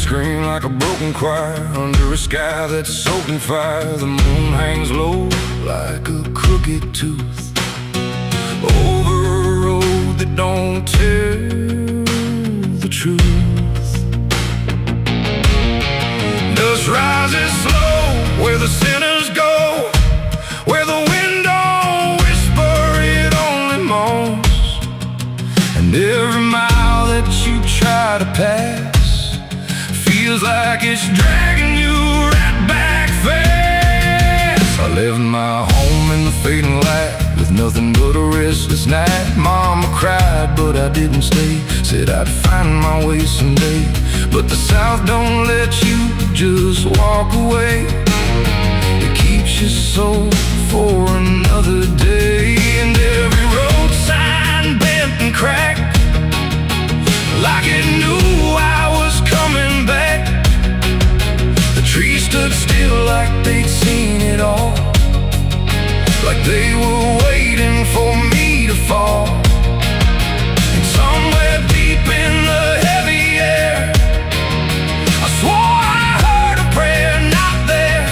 scream like a broken choir under a sky that's soaked in fire. The moon hangs low like a crooked tooth over a road that don't tell the truth. Dust rises slow where the sinners go, where the wind don't whisper, it only moans. And every mile that you try to pass feels like it's dragging you right back fast. I left my home in the fading light with nothing but a restless night. Mama cried, but I didn't stay. Said I'd find my way someday. But the South don't let you just walk away. It keeps you so for another day. And every road sign bent and cracked, like it knew I was coming back. The trees stood still like they'd seen it all, like they were waiting for me to fall. And somewhere deep in the heavy air, I swore I heard a prayer not there.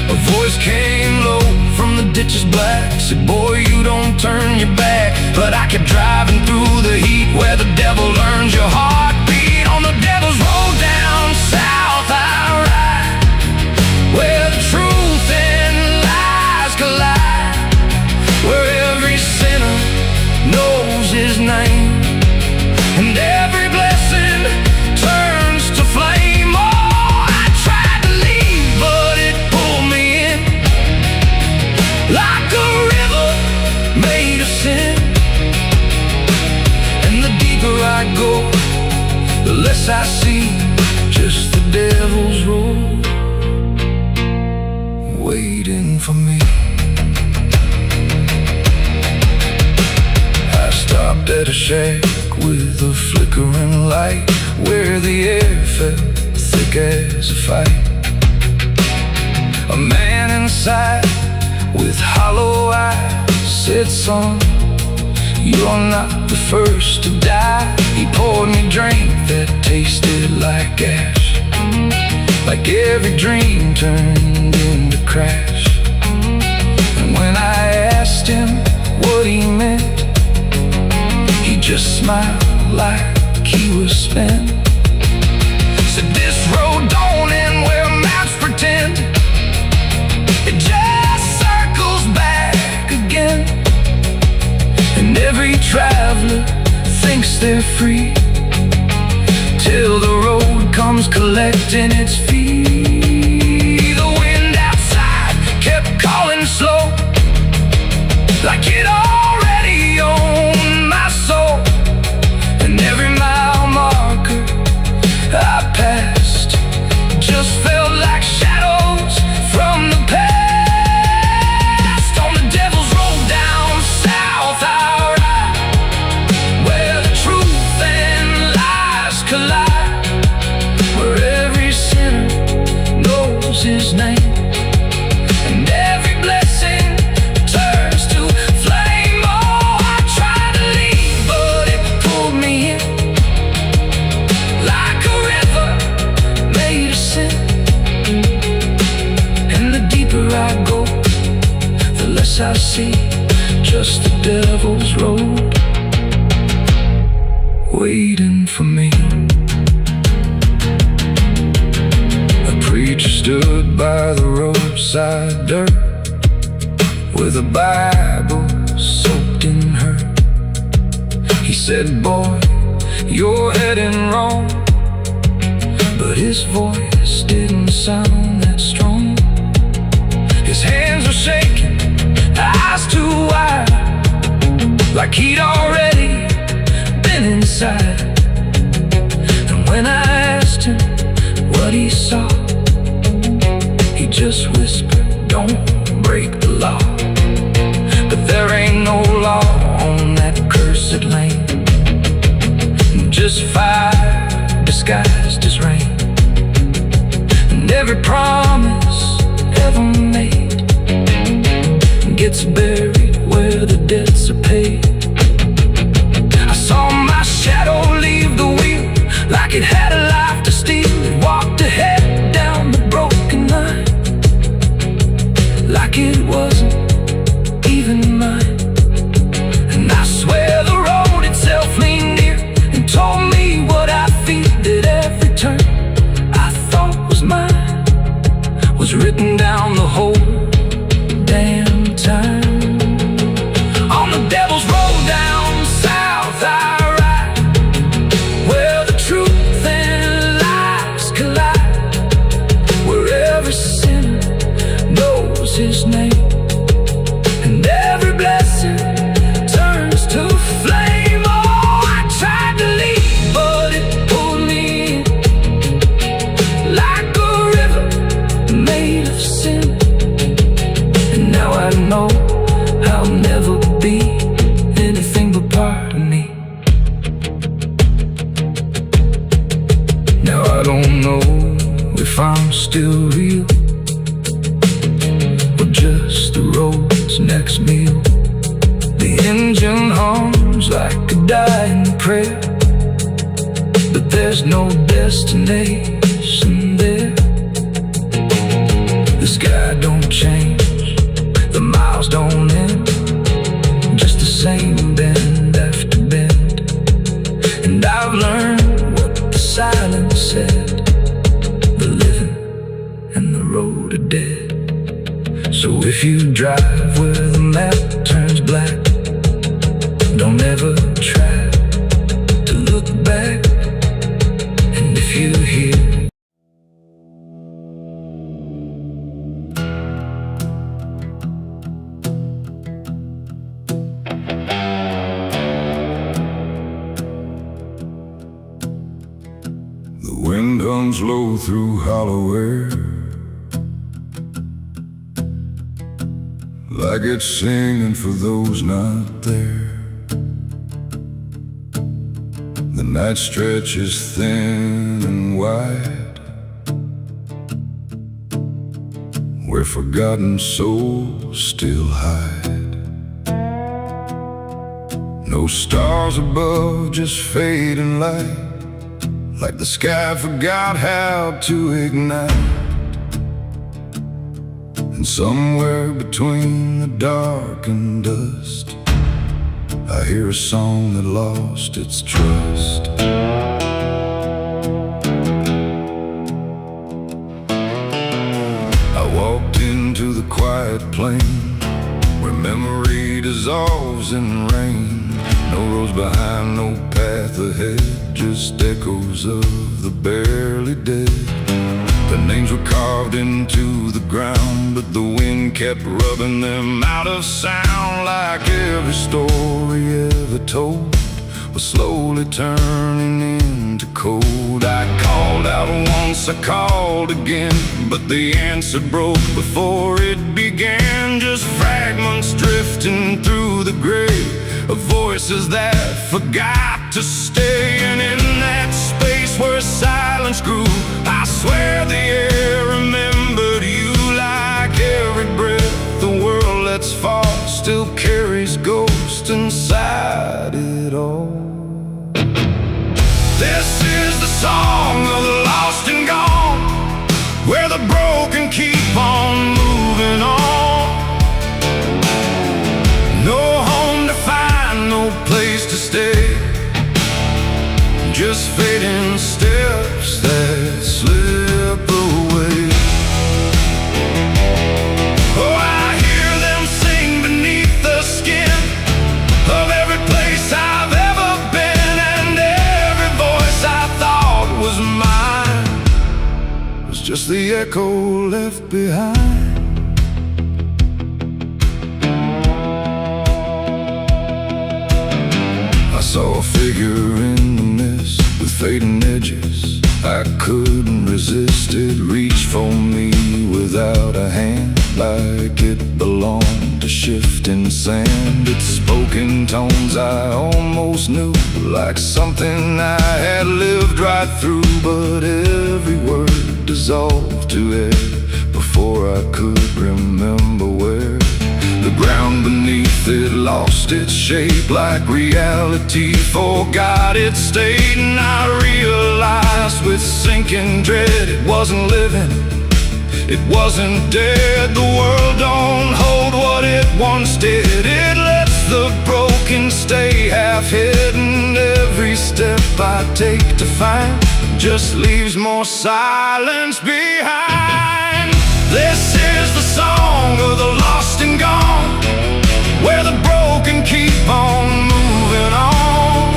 A voice came low from the ditches black, said, boy, you don't turn your back. But I kept driving through the heat where the devil learns your heartbeat. On the devil's road down south I ride, where the truth and lies collide, where every sinner knows his name, and every blessing turns to flame. Oh, I tried to leave, but it pulled me in, like a river made of sin. And the deeper I go, the less I see, just the devil's road waiting for me. I stopped at a shack with a flickering light, where the air felt thick as a fight. A man inside with hollow eyes said, son, you're not the first to die. He poured me a drink that tasted like ash, like every dream turned into crash. And when I asked him what he meant, he just smiled like he was spent. Said, this road don't end where maps pretend, it just circles back again. And every traveler thinks they're free, till the road comes collecting its fee. The wind outside kept calling slow, like it already owned my soul. And every mile marker I passed just felt like shadows from the past. On the devil's road down south I ride, where the truth and lies collide, where every sinner knows his name, and every blessing turns to flame. Oh, I tried to leave, but it pulled me in, like a river made of sin. And the deeper I go, the less I see, just the devil's road waiting for me. A preacher stood by the roadside dirt, with a Bible soaked in her. He said, boy, you're heading wrong. But his voice didn't sound that strong. His hands were shaking, eyes too wide, like he'd already been inside. And when I asked him what he saw, he just whispered, don't break the law. But there ain't no law on that cursed land, just fire disguised as rain. And every promise ever made gets buried where the debts are paid. I saw my shadow leave the wheel, like it had a life to steal. if I'm still real, or just the road's next meal. The engine hums like a dying prayer, but there's no destination there. The sky don't change, the miles don't end, just the same bend after bend. And I've learned what the silence said: the living and the road are dead. So if you drive where the map turns black, don't ever try to look back. And if you hear the wind hums low through hollow air, like it's singing for those not there. The night stretches thin and wide, where forgotten souls still hide. No stars above, just fading light, like the sky forgot how to ignite. And somewhere between the dark and dust, I hear a song that lost its trust. I walked into the quiet plain, where memory dissolves in rain. No roads behind, no path ahead, just echoes of the barely dead. The names were carved into the ground, but the wind kept rubbing them out of sound. Like every story ever told was slowly turning into cold. I called out once, I called again, but the answer broke before it began. Just fragments drifting through the grave of voices that forgot to stay. And in that space where silence grew, I swear the air remembered you. Like every breath the world lets fall still carries ghosts inside it all. This is the song of the lost and gone, where the broken keep on moving on. No home to find, no place to stay, just fading steps that slip away. Oh, I hear them sing beneath the skin of every place I've ever been, and every voice I thought was mine was just the echo left behind. I saw a figure in the mist with fading edges. I couldn't resist it, reached for me without a hand, like it belonged to shifting sand. It spoke in tones I almost knew, like something I had lived right through. But every word dissolved to air before I could remember where. The ground beneath it lost its shape, like reality forgot its state. And I realized with sinking dread, it wasn't living, it wasn't dead. The world don't hold what it once did, it lets the broken stay half hidden. Every step I take to find just leaves more silence behind. This is the song of the lost and gone, where the broken keep on moving on.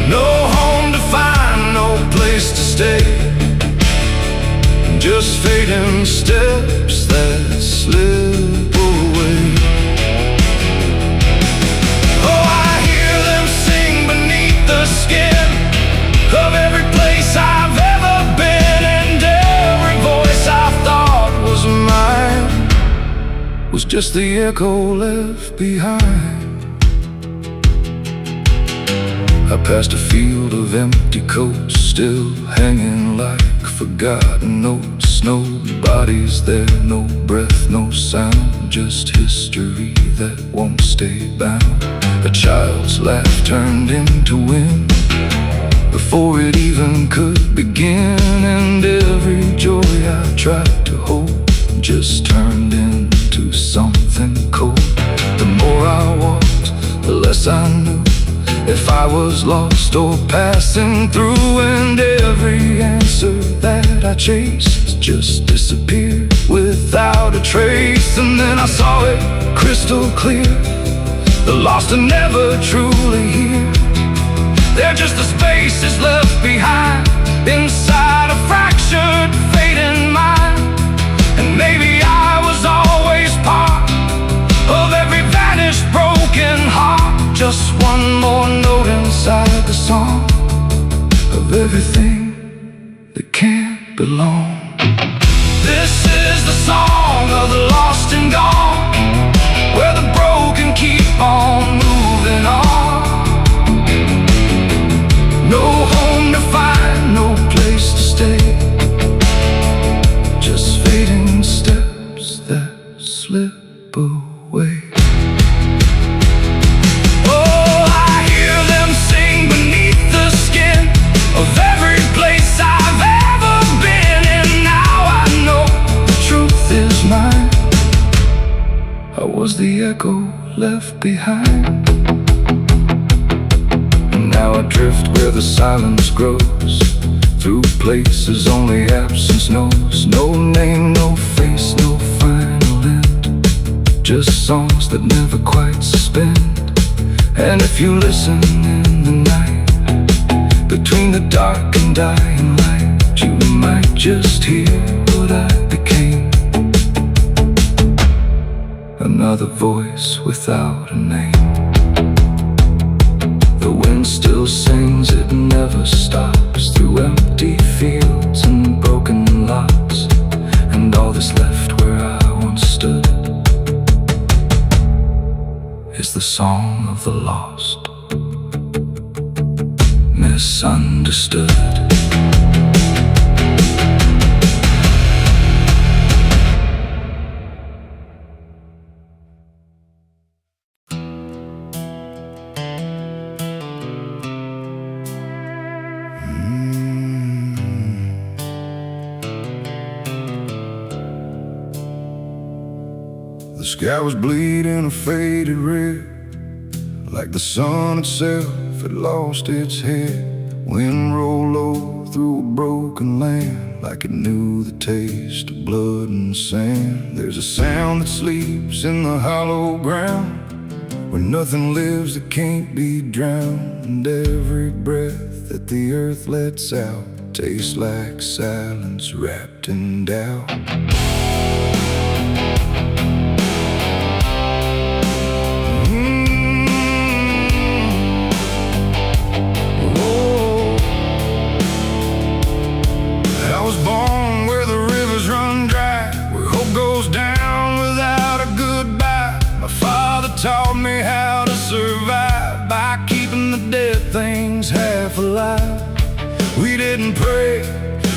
No home to find, no place to stay, just fading steps that slip away. Oh, I hear them sing beneath the skin of every place I've ever been, and every voice I thought was mine was just the echo left behind. I passed a field of empty coats, still hanging like forgotten notes. Nobody's there, no breath, no sound, just history that won't stay bound. A child's laugh turned into wind before it even could begin, and every joy I tried to hold just turned into something cold. The more I walked, the less I knew if I was lost or passing through, and every answer that I chased just disappeared without a trace. And then I saw it crystal clear, the lost are never truly here. They're just the spaces left behind inside a fractured, fading mind. And maybe I was always part of every vanished, broken heart, just one more note inside the song of everything that can't belong. This is the song of the lost and gone, where the broken keep on moving on. No home to find, no place to stay, just fading steps that slip away. Oh, I hear them sing beneath the skin of every place I've ever been, and now I know the truth is mine. I was the echo left behind. Now I drift where the silence grows, through places only absence knows. No name, no face, no final end, just songs that never quite suspend. And if you listen in the night, between the dark and dying light, you might just hear what I became. Another voice without a name. The wind still sings, it never stops, through empty fields and broken lots, and all that's left where I once stood is the song of the lost, misunderstood. The sky was bleeding a faded red, like the sun itself had lost its head. Wind rolled low through a broken land, like it knew the taste of blood and sand. There's a sound that sleeps in the hollow ground, where nothing lives that can't be drowned. And every breath that the earth lets out tastes like silence wrapped in doubt. Taught me how to survive by keeping the dead things half alive. We didn't pray,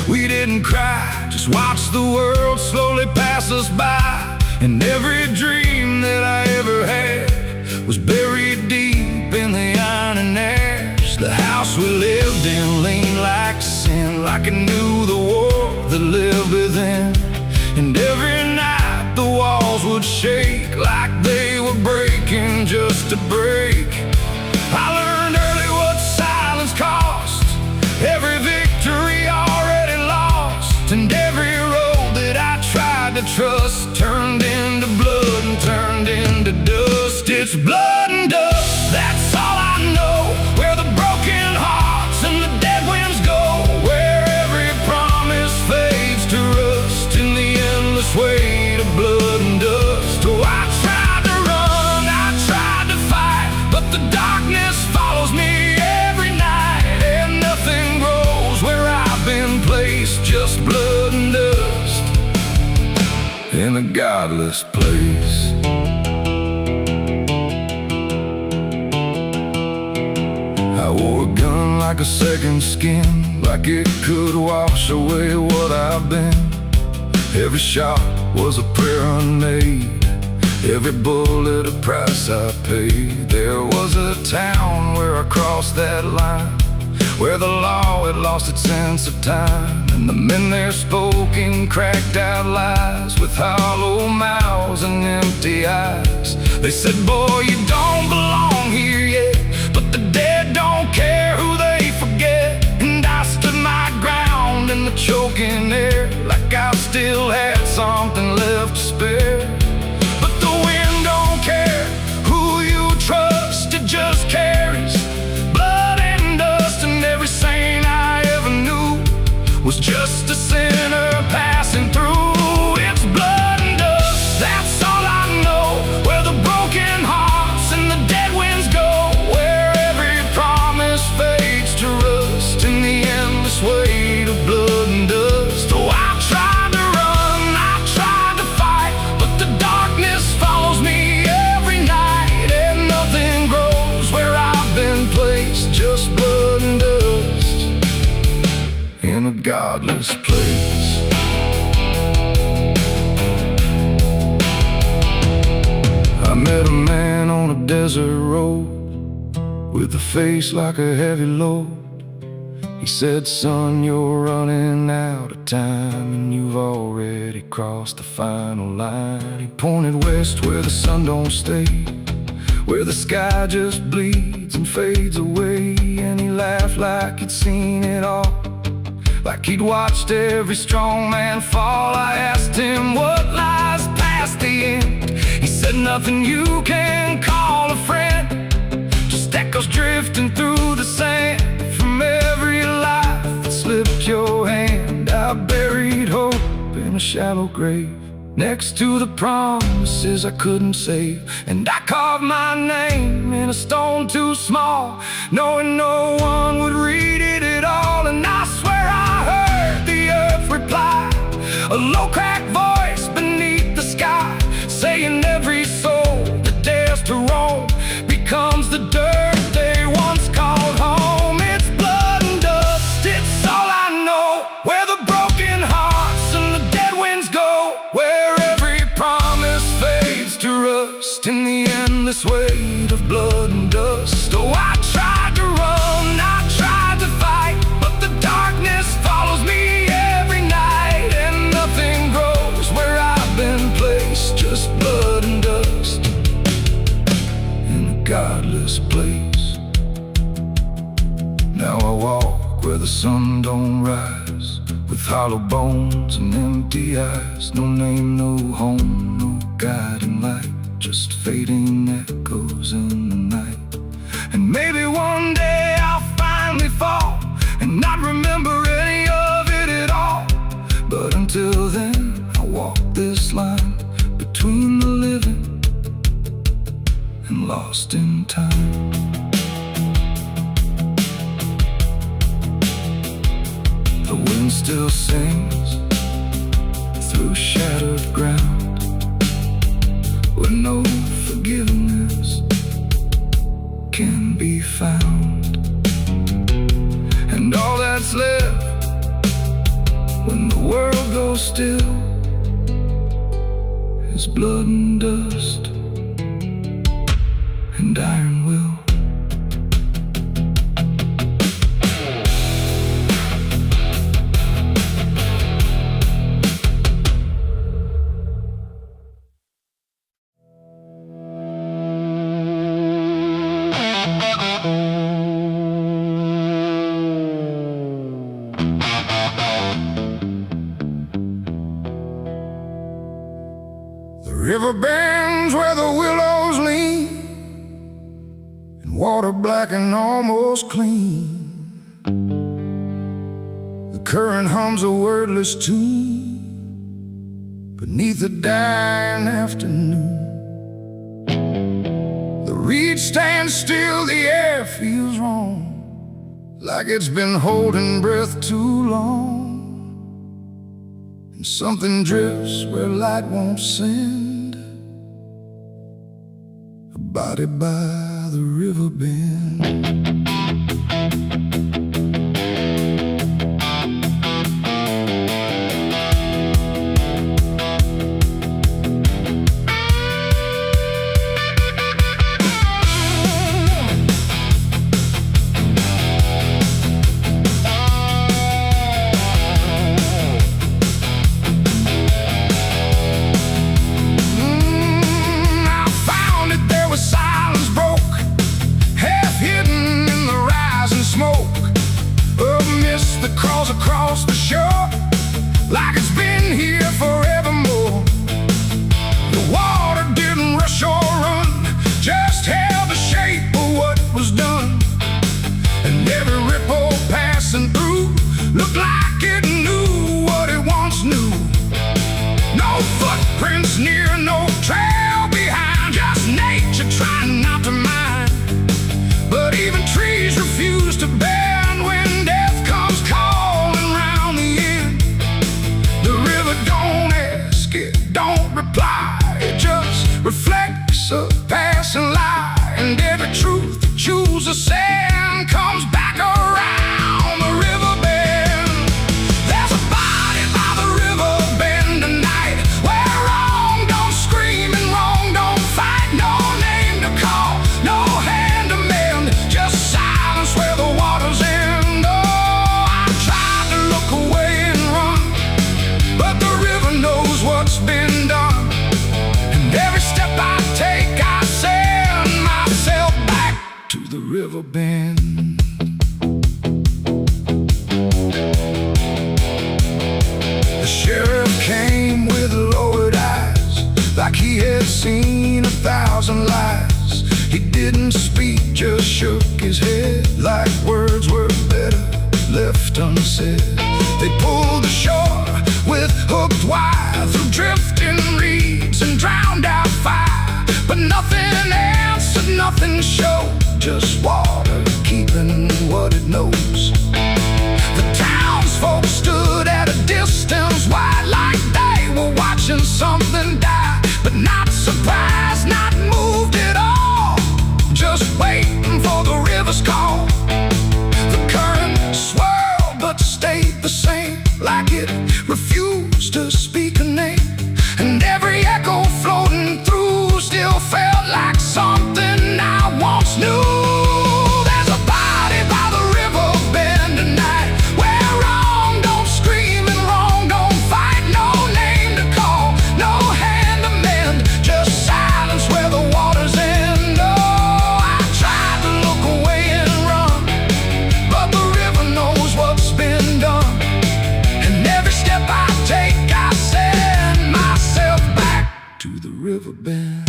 we didn't cry, just watch the world slowly pass us by. And every dream that I ever had was buried deep in the iron and ash. The house we lived in leaned like sin, like it knew the war that lived within. And every night the walls would shake like they were breaking just to break. I learned early what silence cost, every victory already lost. And every road that I tried to trust turned into blood and turned into dust. It's blood and dust, that's all I know. Where the broken hearts and the dead winds go, where every promise fades to rust in the endless weight of blood and dust. Oh, I tried to run, I tried to fight, but the darkness follows me every night. And nothing grows where I've been placed, just blood and dust in a godless place. I wore a gun like a second skin, like it could wash away what I've been. Every shot was a prayer unmade, every bullet a price I paid. There was a town where I crossed that line, where the law had lost its sense of time, and the men there spoke in cracked out lies, with hollow mouths and empty eyes. They said, boy, you don't belong here yet, but the dead don't care who they forget. And I stood my ground in the choking air, like I still had something left to spare. But the wind don't care who you trust, it just carries blood and dust. And every saint I ever knew was just a sinner passing through. It's blood and dust, that's all I know. Where the broken hearts and the dead winds go, where every promise fades to rust in the endless weight of blood and dust. Oh, I tried to run, I tried to fight, but the darkness follows me every night, and nothing grows where I've been placed, just blood and dust in a godless place. I met a man on a desert road with a face like a heavy load. He said, son, you're running out of time, and you've already crossed the final line. He pointed west where the sun don't stay, where the sky just bleeds and fades away. And he laughed like he'd seen it all, like he'd watched every strong man fall. I asked him what lies past the end. He said, nothing you can call a friend, just echoes drifting through the sand from every life that slipped your hand. I buried hope in a shallow grave, next to the promises I couldn't save. And I carved my name in a stone too small, knowing no one would read it at all. And I swear I heard the earth reply, a low cracked voice beneath the sky, saying every soul that dares to roam becomes the dirt they once called home. It's blood and dust, it's all I know. Where the broken hearts and the dead winds go, where every promise fades to rust in the endless weight of blood and dust. Oh, I tried to run, I tried to fight, but the darkness follows me every night, and nothing grows where I've been placed, just blood and dust in a godless place. Now I walk where the sun don't rise, with hollow bones and empty eyes. No name, no home, no guiding light, just fading echoes in the night. And maybe one day I'll finally fall and not remember any of it at all. But until then, I walk this line between the living and lost in time. The wind still sings through shattered ground, where no forgiveness can be found. And all that's left when the world goes still is blood and dust and iron will. River bends where the willows lean, and water black and almost clean. The current hums a wordless tune beneath the dying afternoon. The reed stands still, the air feels wrong, like it's been holding breath too long. And something drifts where light won't send, a body by the river bend. crawls across the shore like it's been here forevermore. The water didn't rush or run, just held the shape of what was done. And every ripple passing through looked like it knew what it once knew. No footprints near, no trail behind, just nature trying not to mind. But even trees refuse to bend when death comes calling round the end. The river don't ask, it don't reply, it just reflects a passing lie. And every truth that chooses sand comes back around the river bend. There's a body by the river bend tonight, where wrong don't scream and wrong don't fight. No name to call, no hand to mend, just silence where the waters end. Oh, I tried to look away and run, but the river knows what's been done. And every step I take, I send myself back to the river bend. The sheriff came with lowered eyes, like he had seen 1,000 lies. He didn't speak, just shook his head, like words were better left unsaid. They pulled ashore with hooked wire through drifting reeds and drowned out fire. But nothing answered, nothing showed, just water keeping what it knows. The townsfolk stood at a distance wide, like they were watching something die. But not surprised, not moved at all, just waiting for the river's call. The current swirled but stayed the same, like it refused to speak a name. And every echo floating through still felt like something I once knew. There's a body by the river bend tonight, where wrong don't scream and wrong don't fight. No name to call, no hand to mend, just silence where the waters end. Oh, I tried to look away and run, but the river knows what's been done. And every step I take, I send myself back to the river bend.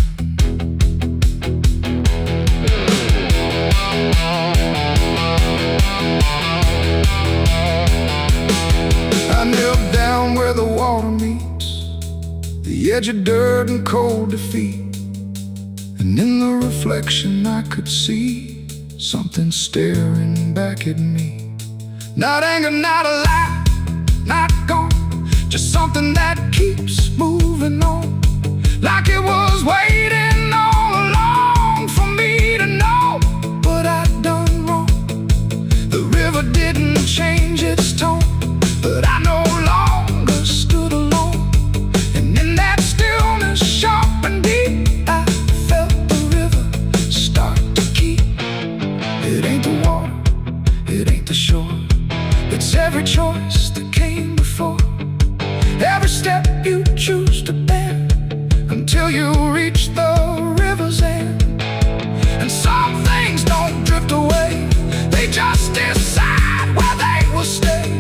I knelt down where the water meets the edge of dirt and cold defeat. And in the reflection I could see something staring back at me. Not anger, not a lie, not gone, just something that keeps moving on, like it was waiting all along for me to know what I'd done wrong. The river didn't change its tone, but I no longer stood alone. And in that stillness, sharp and deep, I felt the river start to keep. It ain't the water, it ain't the shore, it's every choice that came before. Every step you choose to bend, until you reach the river's end. And some things don't drift away, they just decide where they will stay.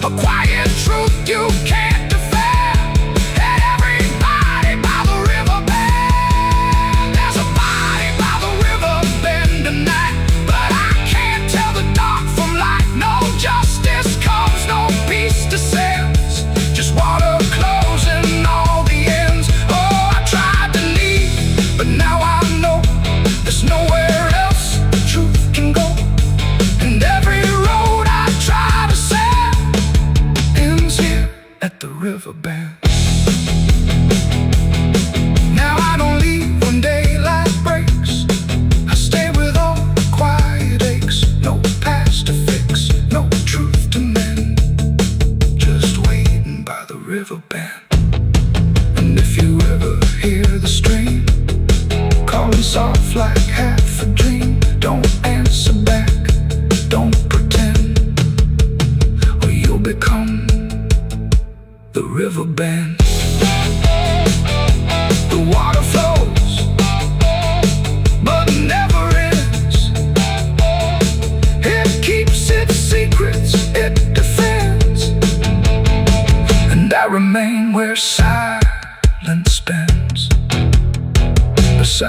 A quiet truth you can't defend, and everybody by the river bend. There's a body by the river bend tonight, but I can't tell the dark from light. No justice comes, no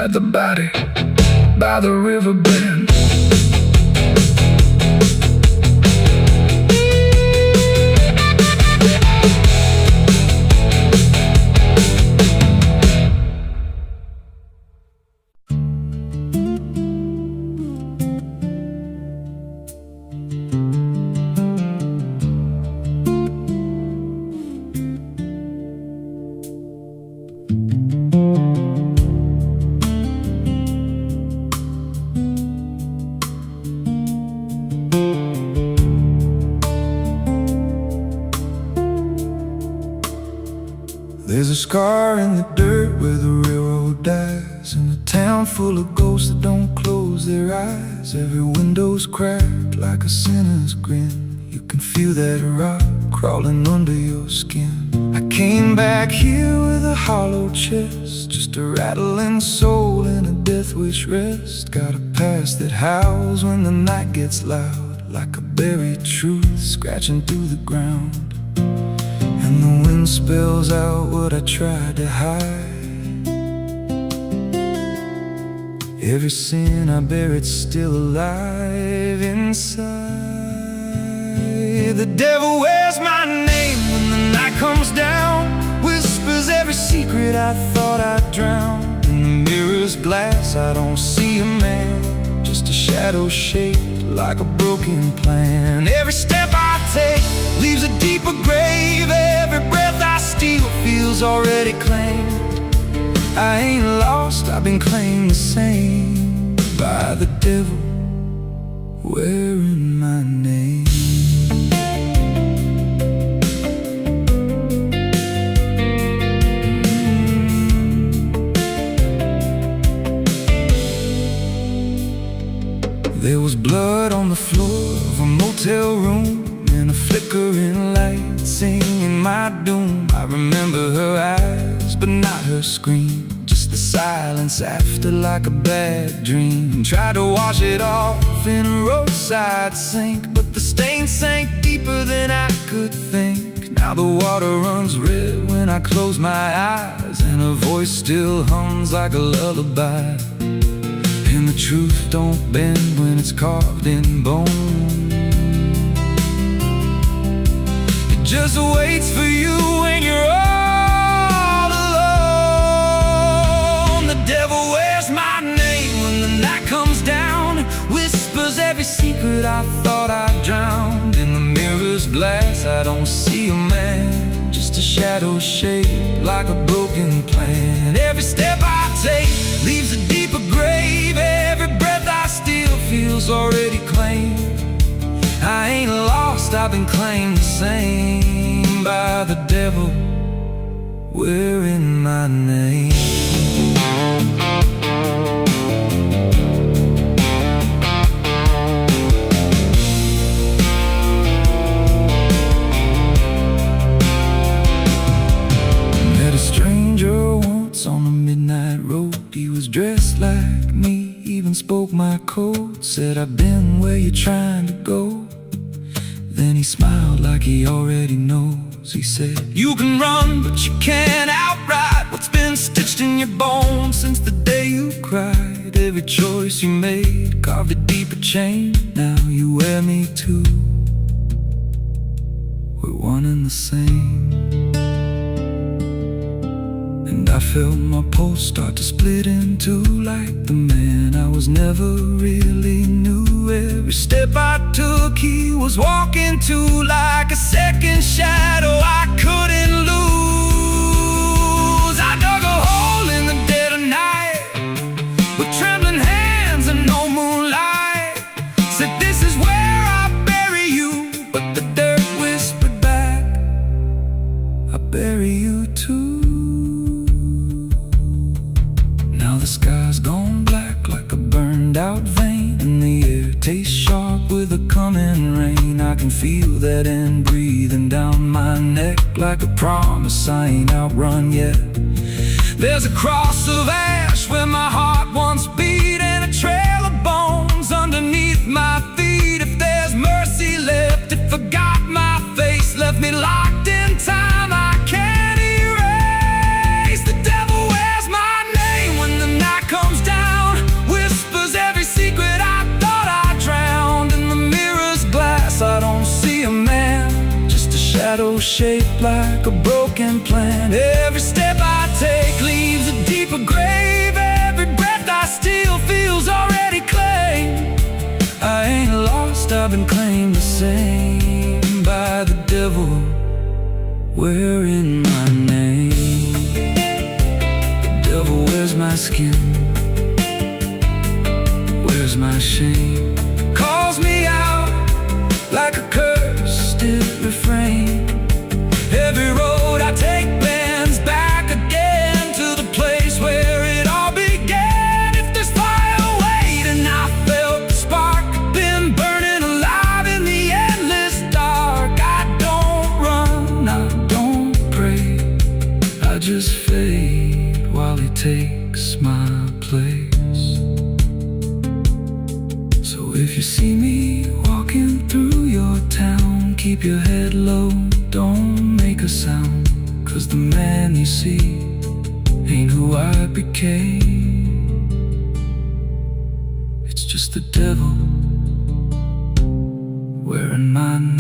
inside the body by the river bend. There's a scar in the dirt where the railroad dies, in a town full of ghosts that don't close their eyes. Every window's cracked like a sinner's grin. You can feel that rock crawling under your skin. I came back here with a hollow chest, just a rattling soul in a death wish rest. Got a past that howls when the night gets loud, like a buried truth scratching through the ground. And the wind spells out what I tried to hide. Every sin I buried still alive inside. The devil wears my name when the night comes down, whispers every secret I thought I'd drown. In the mirror's glass I don't see a man, just a shadow shaped like a broken plan. Every step I take leaves a deeper grave. Every breath I steal feels already claimed. I ain't lost, I've been claimed the same by the devil wearing my name. There was blood on the floor of a motel room, and a flickering light singing my doom. I remember her eyes, but not her scream, just the silence after like a bad dream. Tried to wash it off in a roadside sink, but the stain sank deeper than I could think. Now the water runs red when I close my eyes, and her voice still hums like a lullaby. And the truth don't bend when it's carved in bone. It just waits for you when you're all alone. The devil wears my name when the night comes down, whispers every secret I thought I'd drowned. In the mirror's glass I don't see a man, just a shadow shaped like a broken plan. Every step I take leaves a deeper grave. Every breath I steal feels already claimed. I ain't lost, I've been claimed the same by the devil wearing my name. Met a stranger once on a midnight road. He was dressed like me, even spoke my code. Said, I've been where you're trying to go. Then he smiled like he already knows. He said, you can run, but you can't outride what's been stitched in your bones since the day you cried. Every choice you made carved a deeper chain. Now you wear me too. We're one and the same. And I felt my pulse start to split in two, like the man I was never really knew. Every step I took he was walking to, like a second shadow I couldn't lose. I dug a hole in the dead of night with trembling hands and no moonlight. Said, this is where I bury you, but the dirt whispered back, I bury you too. The sky's gone black like a burned out vein, and the air tastes sharp with a coming rain. I can feel that end breathing down my neck like a promise I ain't outrun yet. There's a cross of ash where my heart once beat, and a trail of bones underneath my feet. If there's mercy left, it forgot my face, left me locked in time I can't erase. The devil wears my name when the night comes broken plan. Every step I take leaves a deeper grave. Every breath I steal feels already claimed. I ain't lost, I've been claimed the same by the devil, wearing my name. The devil wears my skin, wears my shame, calls me out like a cursed refrain. Every road I take bends back again to the place where it all began. If there's fire waiting, I felt the spark, been burning alive in the endless dark. I don't run, I don't pray, I just fade while he takes my place. So if you see me walking through your town, keep your head low, don't make a sound, 'cause the man you see ain't who I became. It's just the devil wearing my name.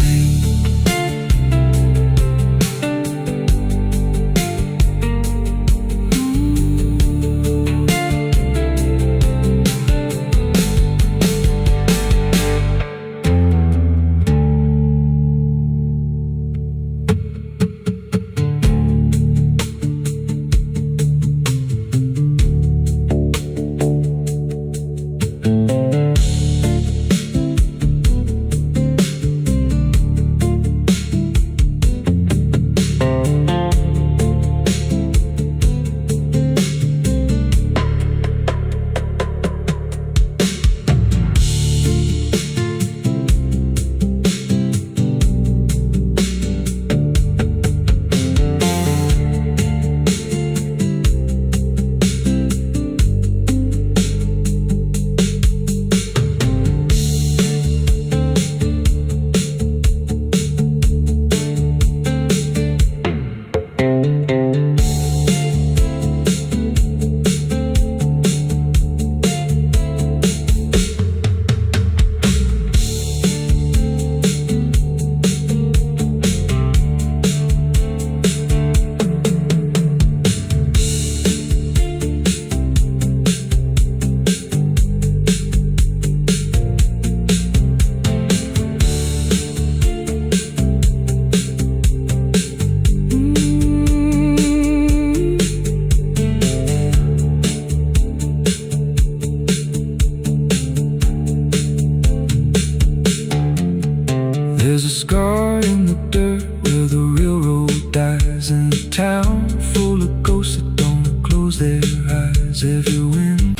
There's a scar in the dirt where the railroad dies, in a town full of ghosts that don't close their eyes. Every wind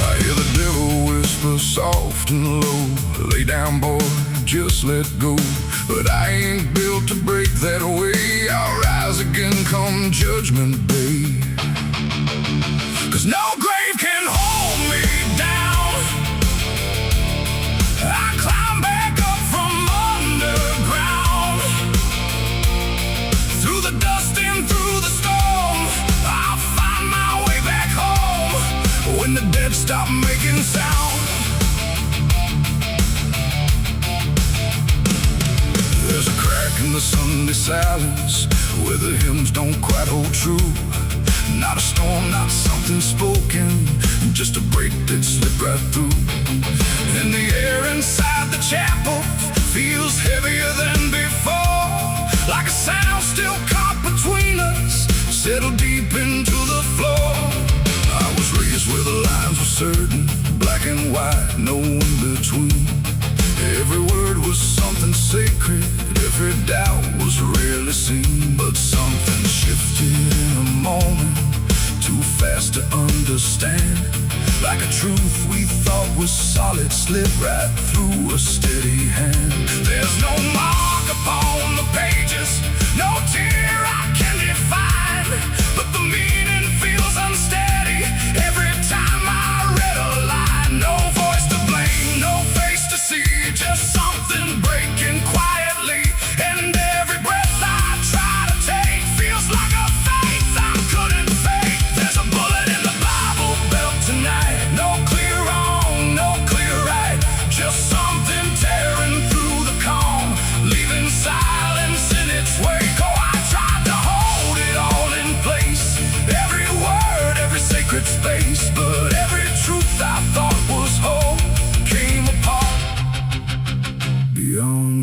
I hear the devil whisper soft and low, lay down boy, just let go. But I ain't built to break that way. I'll rise again come judgment day. 'Cause no grave can hold me down. I climb back up from underground, through the dust and through the storm. I'll find my way back home when the dead stop making sound. There's a crack in the Sunday silence where the hymns don't quite hold true. Not a storm, not something spoken, just a break that slipped right through. And the air inside the chapel feels heavier than before, like a sound still caught between us, settled deep into the floor. I was raised where the lines were certain, black and white, no in between. Every word was something sacred, every doubt was rarely seen. But something shifted in a moment, too fast to understand. Like a truth we thought was solid slipped right through a steady hand. There's no mark upon the pages, no tear I can define, but the meaning feels unsteady every time I read a line. No voice to blame, no face to see, just something breaking quietly. And every breath I try to take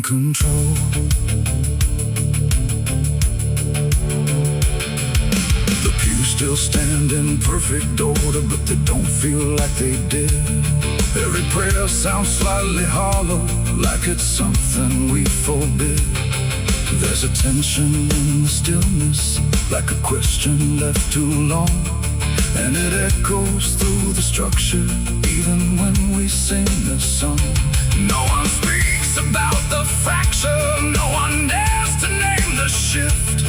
control. The pews still stand in perfect order, but they don't feel like they did. Every prayer sounds slightly hollow, like it's something we forbid. There's a tension in the stillness, like a question left too long, and it echoes through the structure, even when we sing the song. No one speaks about the fracture, no one dares to name the shift,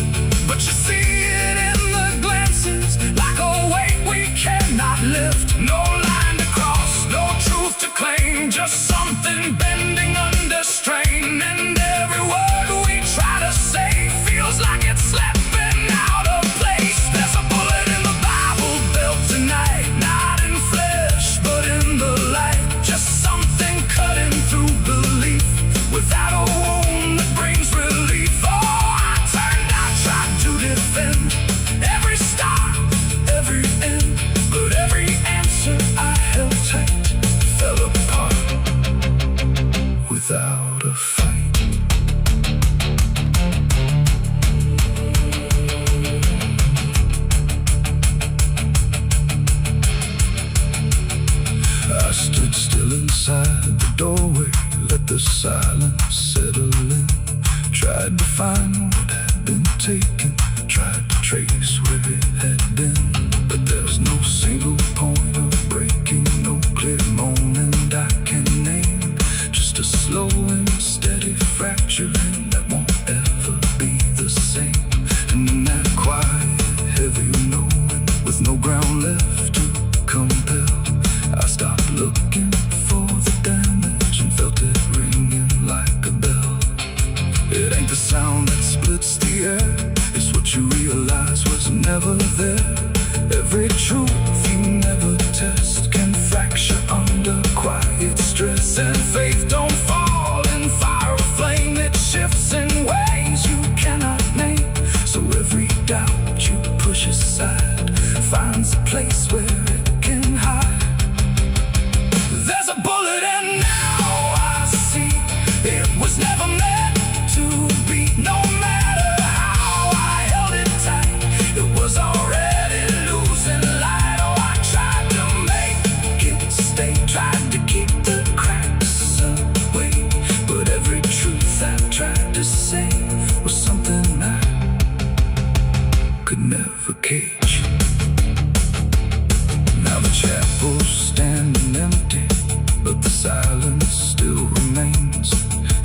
but you see it in the glances, like a weight we cannot lift. No line to cross, no truth to claim, just something bending under strain. And every word we try to say feels like it's slipping out of place. There's a bullet in the Bible built tonight, not in flesh, but in the light. Just something cutting through belief, without a wound that brings relief. Oh, I turned, I tried to defend every start, every end, but every answer I held tight fell apart without a fight. I stood still inside the doorway, let the silence settle in. Tried to find what had been taken, tried to trace where it had been, but there's no single point of breaking, no clear moment I can name. Just a slow and steady fracturing that won't ever be the same. And in that quiet, heavy knowing, with no ground left to compel, I stopped looking for the damage and felt it ringing like a bell. It ain't the sound that splits the air, it's what you realize was never there. Every truth you never test can fracture under quiet stress. And faith don't fall in fire or flame, it shifts in ways you cannot name. So every doubt you push aside finds a place where it can hide. There's a bullet and now I see it was never meant to be. No matter how I held it tight, it was already losing light. Oh, I tried to make it stay, tried to keep the cracks away, but every truth I tried to say was something I could never cage. Now the chapel's standing empty, but the silence still remains.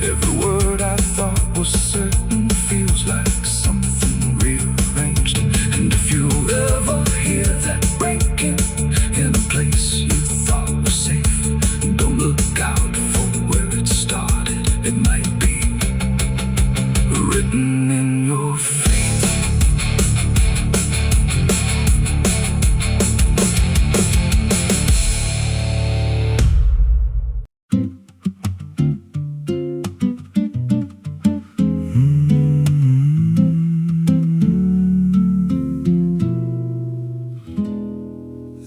Every word I thought was certain feels like something rearranged. And if you ever hear that breaking in a place you thought was safe, don't look out for where it started. It might be written in your fate.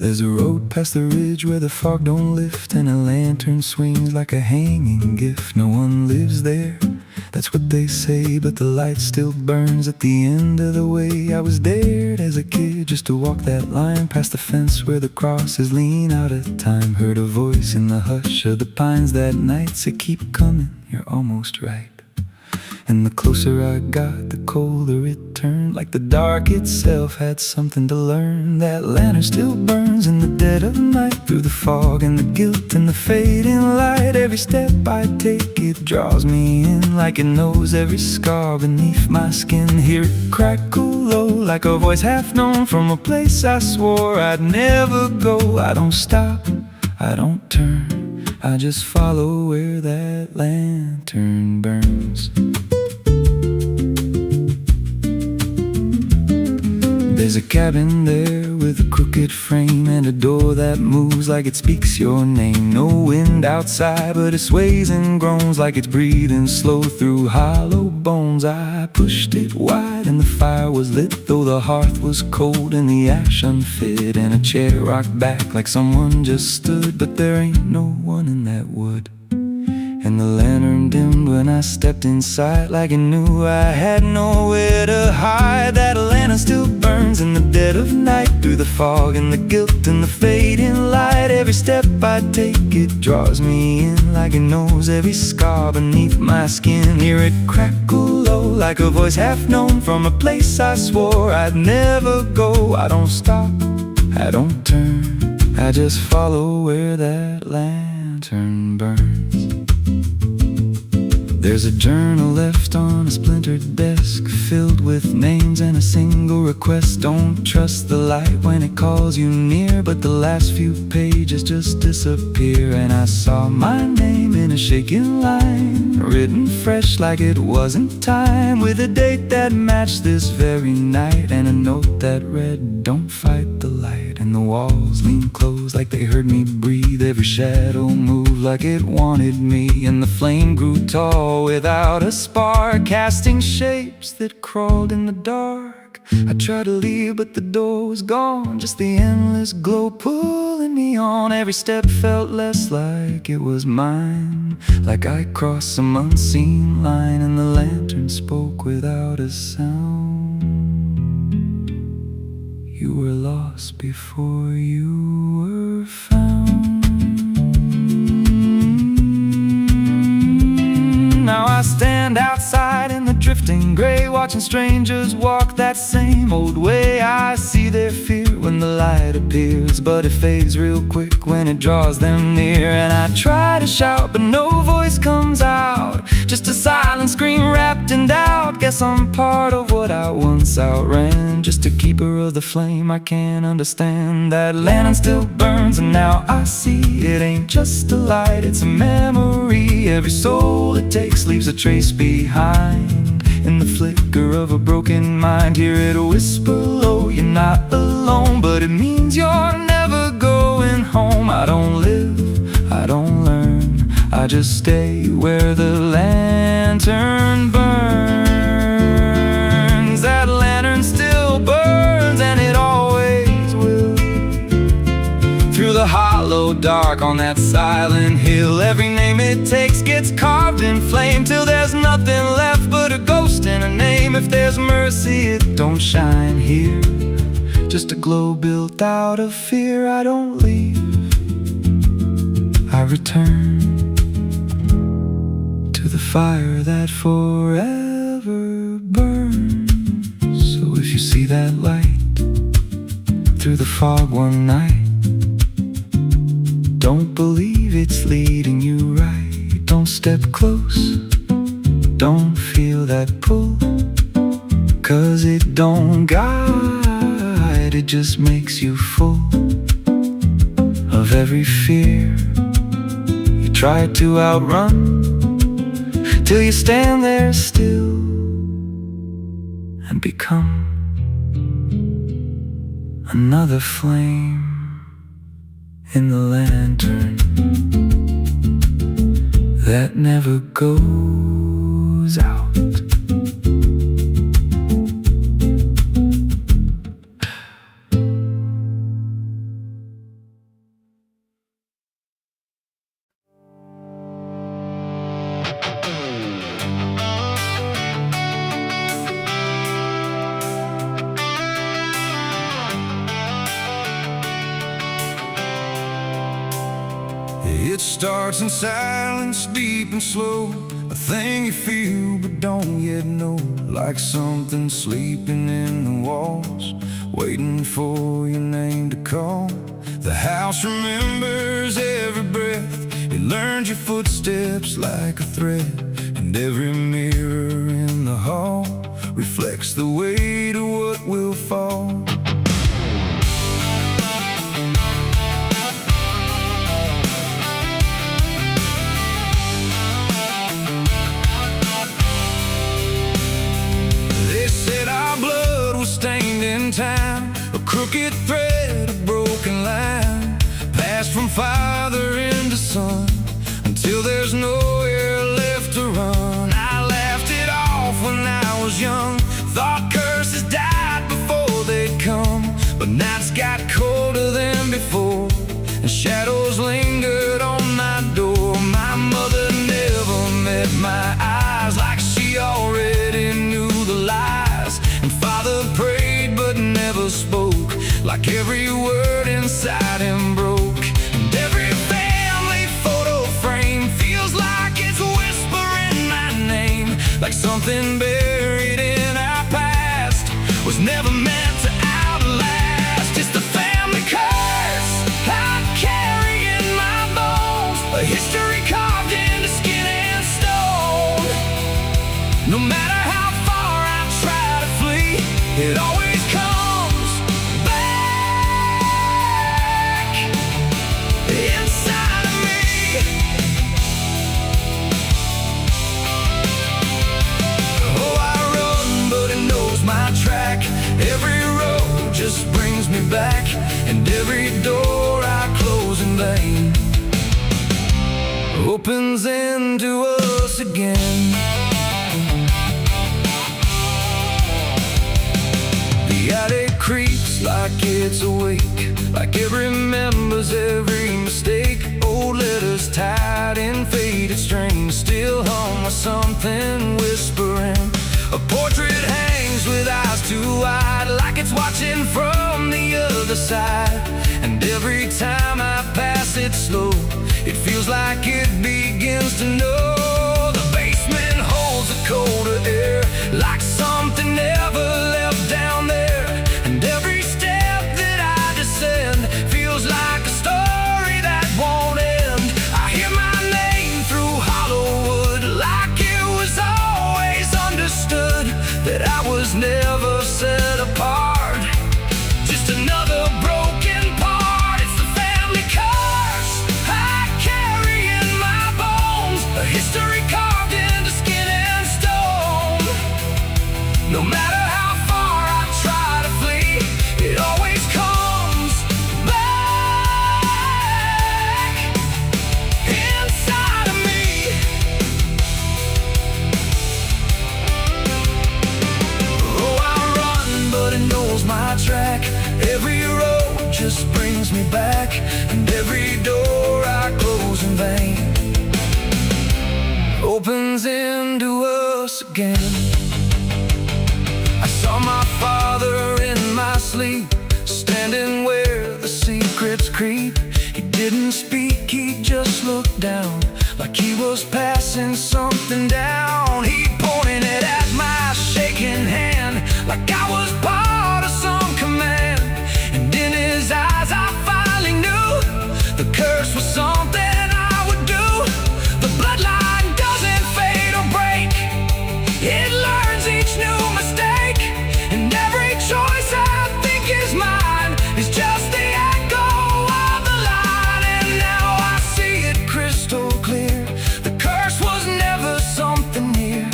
There's a road past the ridge where the fog don't lift, and a lantern swings like a hanging gift. No one lives there, that's what they say, but the light still burns at the end of the way. I was dared as a kid just to walk that line past the fence where the crosses lean out of time. Heard a voice in the hush of the pines that night say, keep coming, you're almost right. And the closer I got, the colder it turned, like the dark itself had something to learn. That lantern still burns in the dead of night, through the fog and the guilt and the fading light. Every step I take, it draws me in, like it knows every scar beneath my skin. Hear it crackle low, like a voice half known from a place I swore I'd never go. I don't stop, I don't turn, I just follow where that lantern burns. There's a cabin there with a crooked frame, and a door that moves like it speaks your name. No wind outside, but it sways and groans like it's breathing slow through hollow bones. I pushed it wide and the fire was lit, though the hearth was cold and the ash unfit. And a chair rocked back like someone just stood, but there ain't no one in that wood. and the lantern dimmed when I stepped inside, like it knew I had nowhere to hide. That lantern still burns in the dead of night, through the fog and the guilt and the fading light. Every step I take, it draws me in, like it knows every scar beneath my skin. Hear it crackle low, like a voice half known, from a place I swore I'd never go. I don't stop, I don't turn, I just follow where that lantern burns. There's a journal left on a splintered desk, filled with names and a single request. Don't trust the light when it calls you near, but the last few pages just disappear. And I saw my name in a shaking line, written fresh like it wasn't time, with a date that matched this very night, and a note that read, don't fight the light. And the walls leaned close like they heard me breathe, every shadow moved like it wanted me, and the flame grew tall without a spark, casting shapes that crawled in the dark. I tried to leave, but the door was gone, just the endless glow pulling me on. Every step felt less like it was mine, like I crossed some unseen line, and the lantern spoke without a sound. You were lost before you were found. Now I stand outside in the drifting gray, watching strangers walk that same old way. I see their fear when the light appears, but it fades real quick when it draws them near. And I try to shout, but no voice comes out, just a silent scream wrapped in doubt. Guess I'm part of what I once outran, just a keeper of the flame I can't understand. That lantern still burns, and now I see it ain't just a light, it's a memory. Every soul it takes leaves a trace behind, in the flicker of a broken mind. Hear it whisper low, you're not alone, but it means you're never going home. I don't live, I don't learn, I just stay where the lantern burns. That lantern still burns, and it always will, through the hollow dark on that silent hill. Every name it takes gets carved in flame, till there's nothing left but a ghost and a name. If there's mercy, it don't shine here, just a glow built out of fear. I don't leave, I return to the fire that forever burns. So if you see that light through the fog one night, don't believe it's leading you right. Don't step close, don't feel that pull, 'cause it don't guide, it just makes you full of every fear you try to outrun, till you stand there still and become another flame in the lantern that never goes out. It starts in silence, deep and slow, a thing you feel but don't yet know, like something sleeping in the walls, waiting for your name to call. The house remembers every breath, it learns your footsteps like a thread, and every mirror in the hall reflects the weight of what will fall. Stained in time, a crooked thread, a broken line, passed from father into son, until there's nowhere left to run. I laughed it off when I was young, thought curses died before they'd come, but nights got colder than before, and shadows lingered on my door. My mother never like something buried in our past was never meant to outlast. It's the family curse I carry in my bones, a history carved into skin and stone. No matter how far I try to flee, it always comes back inside of me. Oh, I run, but it knows my track. Every road just brings me back, and every door I close in vain opens into us again. The attic creeps like it's awake, like it remembers every mistake. Old letters tied in faded strings still hum with something whispering. A portrait hangs with eyes too wide, like it's watching from the other side. And every time I pass it slow, it feels like it begins to know. The basement holds a colder air, like something never left down there. And every step that I descend feels like a story that won't end. I hear my name through hollow wood, like it was always understood that I was never set apart, just another broken part. It's the family curse I carry in my bones, a history carved into skin and stone. No matter how far I try to flee, it always comes back inside of me. Oh, I run, but it knows my track. Every road just brings me back, and every door I close in vain opens into us again. I saw my father in my sleep, standing where the secrets creep. He didn't speak, he just looked down, like he was passing something down. He pointed it at my shaking hand, like I was part of some command. And in his eyes I finally knew the curse was something I would do. The bloodline doesn't fade or break, it learns each new mistake. And every choice I think is mine is just the echo of the line. And now I see it crystal clear, the curse was never something near.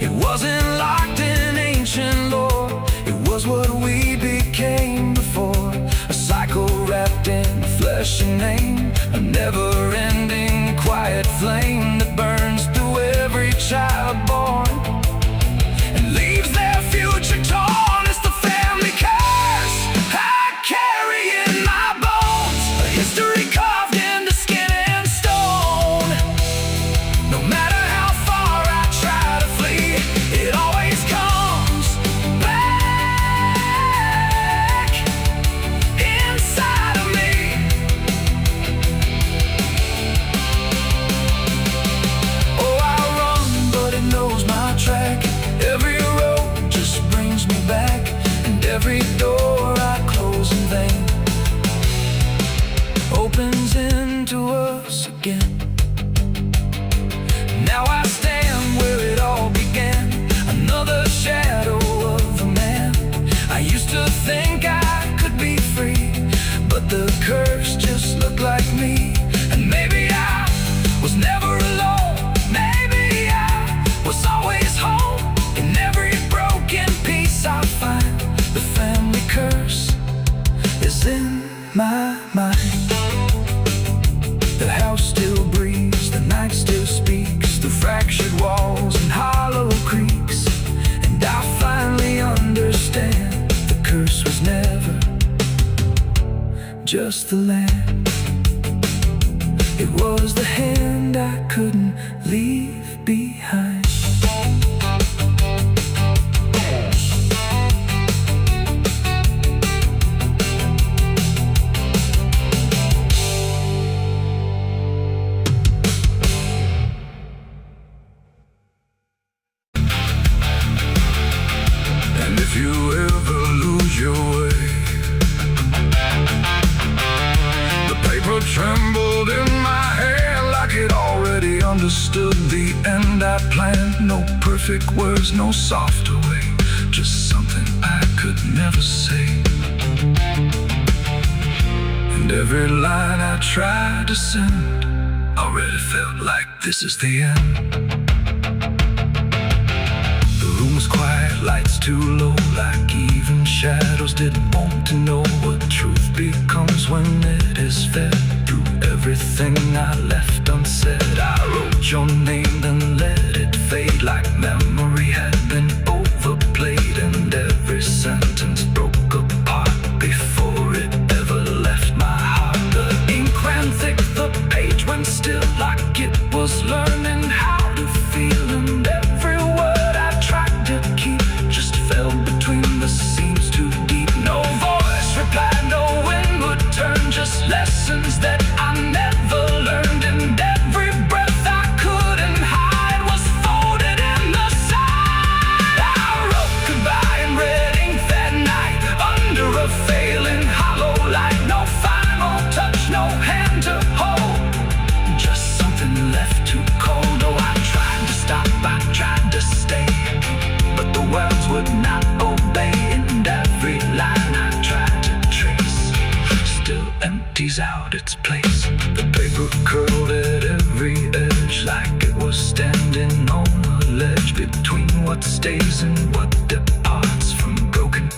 It wasn't locked in ancient lore, it was what we became before. A cycle wrapped in flesh and name, a never-ending quiet flame that burns through every child born and leaves their future torn. It's the family curse I carry in my bones, a history carved into skin and stone. No matter how far I try to flee, it always comes back inside of me. Oh, I run, but it knows my track. Every road just brings me back, and every door I close in vain opens into us again. Now I stand where it all began, another shadow of a man. I used to think I could be free, but the curse just looked like me. And maybe I was never alone, maybe I was always home. In every broken piece I find, the family curse is in my mind. The house still breathes, the night still speaks through fractured walls and hollow creaks. And I finally understand the curse was never just the land, it was the hand I couldn't leave behind. understood the end I planned. No perfect words, no softer way, just something I could never say. And every line I tried to send already felt like this is the end. The room was quiet, lights too low, like even shadows didn't want to know what truth becomes when it is fed through everything I left unsaid. I wrote your name, then let it fade like memory had been overplayed, and every sentence broke apart before it ever left my heart. The ink ran thick, the page went still, like it was learning how to feel, and every word I tried to keep just fell between the seams too deep. No voice replied, no wind would turn, just lessons that I never learned, and every breath I couldn't hide was folded in the side. I wrote goodbye in red ink that night, under a failing hollow light. No final touch, no hand to hold, just something left too cold. Oh, I tried to stop, I tried to stay, but the words would not obey, and every line I tried to trace still empties out its place. The paper curled at every edge, like it was standing on a ledge between what stays and what departs from broken,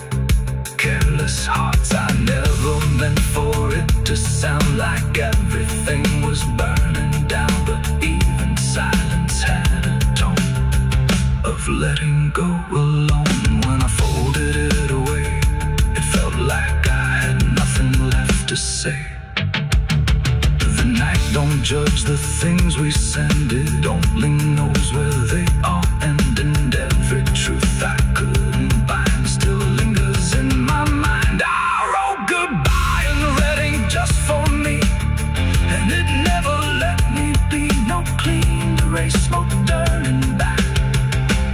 careless hearts. I never meant for it to sound like everything was burning down, but even silence had a tone of letting go alone. When I folded it away, it felt like I had nothing left to say. The night don't judge the things we send, it only knows where they all end, and every truth I couldn't bind still lingers in my mind. I wrote goodbye in red ink just for me, and it never let me be. No clean erase, no turning back,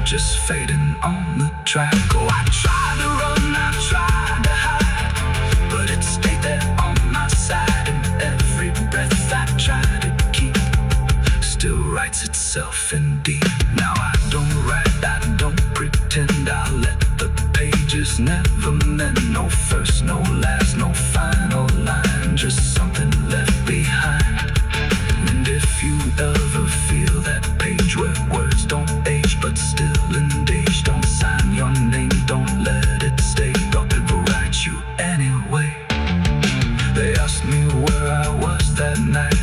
just fading on the track. Oh, I tried to run, I tried to hide, but it stayed there on my side, and every breath I tried to keep still writes itself in deep. Now I don't write, I don't pretend, I let the pages never mend. No first, no last, no final line, just something left behind. And if you ever feel that page where words don't age but still engage, don't sign your name, don't let it stay, God will write you anyway. They asked me where I was that night,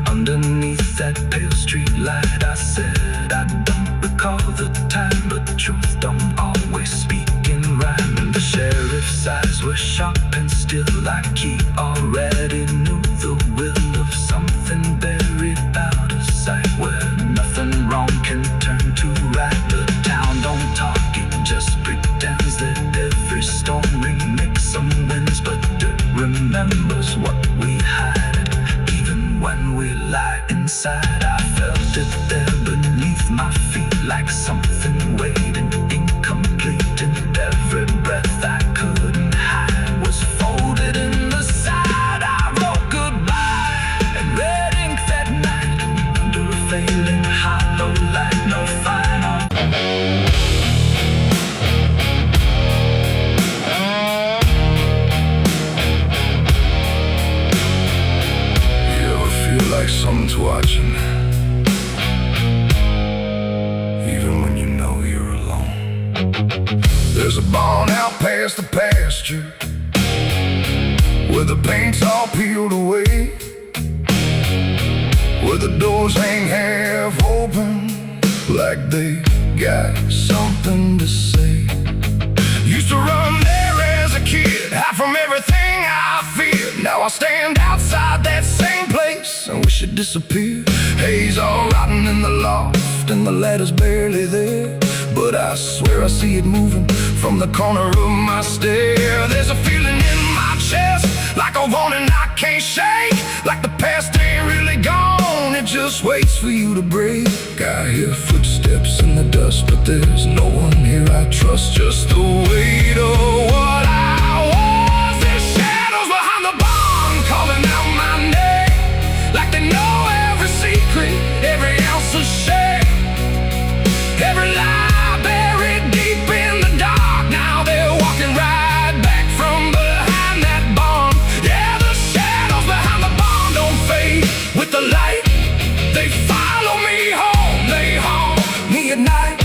underneath that pale street light. I said I don't recall the time, but truth don't always speak in rhyme. And the sheriff's eyes were sharp and still, like he already knew the will of something buried out of sight, where nothing wrong can turn to right. The town don't talk, it just pretends that every storm remakes some winds, but it remembers what we hide. Even when we lie inside, I felt it there beneath my feet, like something waiting incomplete, and every breath I couldn't hide was folded in the side. I wrote goodbye in red ink that night, under a failing hollow light. No final. You ever feel like someone's watching, even when you know you're alone? There's a barn out past the pasture, where the paint's all peeled away, where the doors hang half open, like they got something to say. Used to run there as a kid, hide from everything I feared. Now I stand outside that same place and wish it disappeared. Haze all rotten in the loft, and the ladder's barely there, but I swear I see it moving from the corner of my stair. There's a feeling in my chest, like a warning I can't shake, like the past ain't really gone, it just waits for you to break. I hear footsteps in the dust, but there's no one here I trust, just the weight of what I was. There's shadows behind the barn calling out my name, like they know every secret, every ounce a shame. Every lie buried deep in the dark. Now they're walking right back from behind that barn. Yeah, the shadows behind the barn don't fade with the light. They follow me home, they haunt me at night.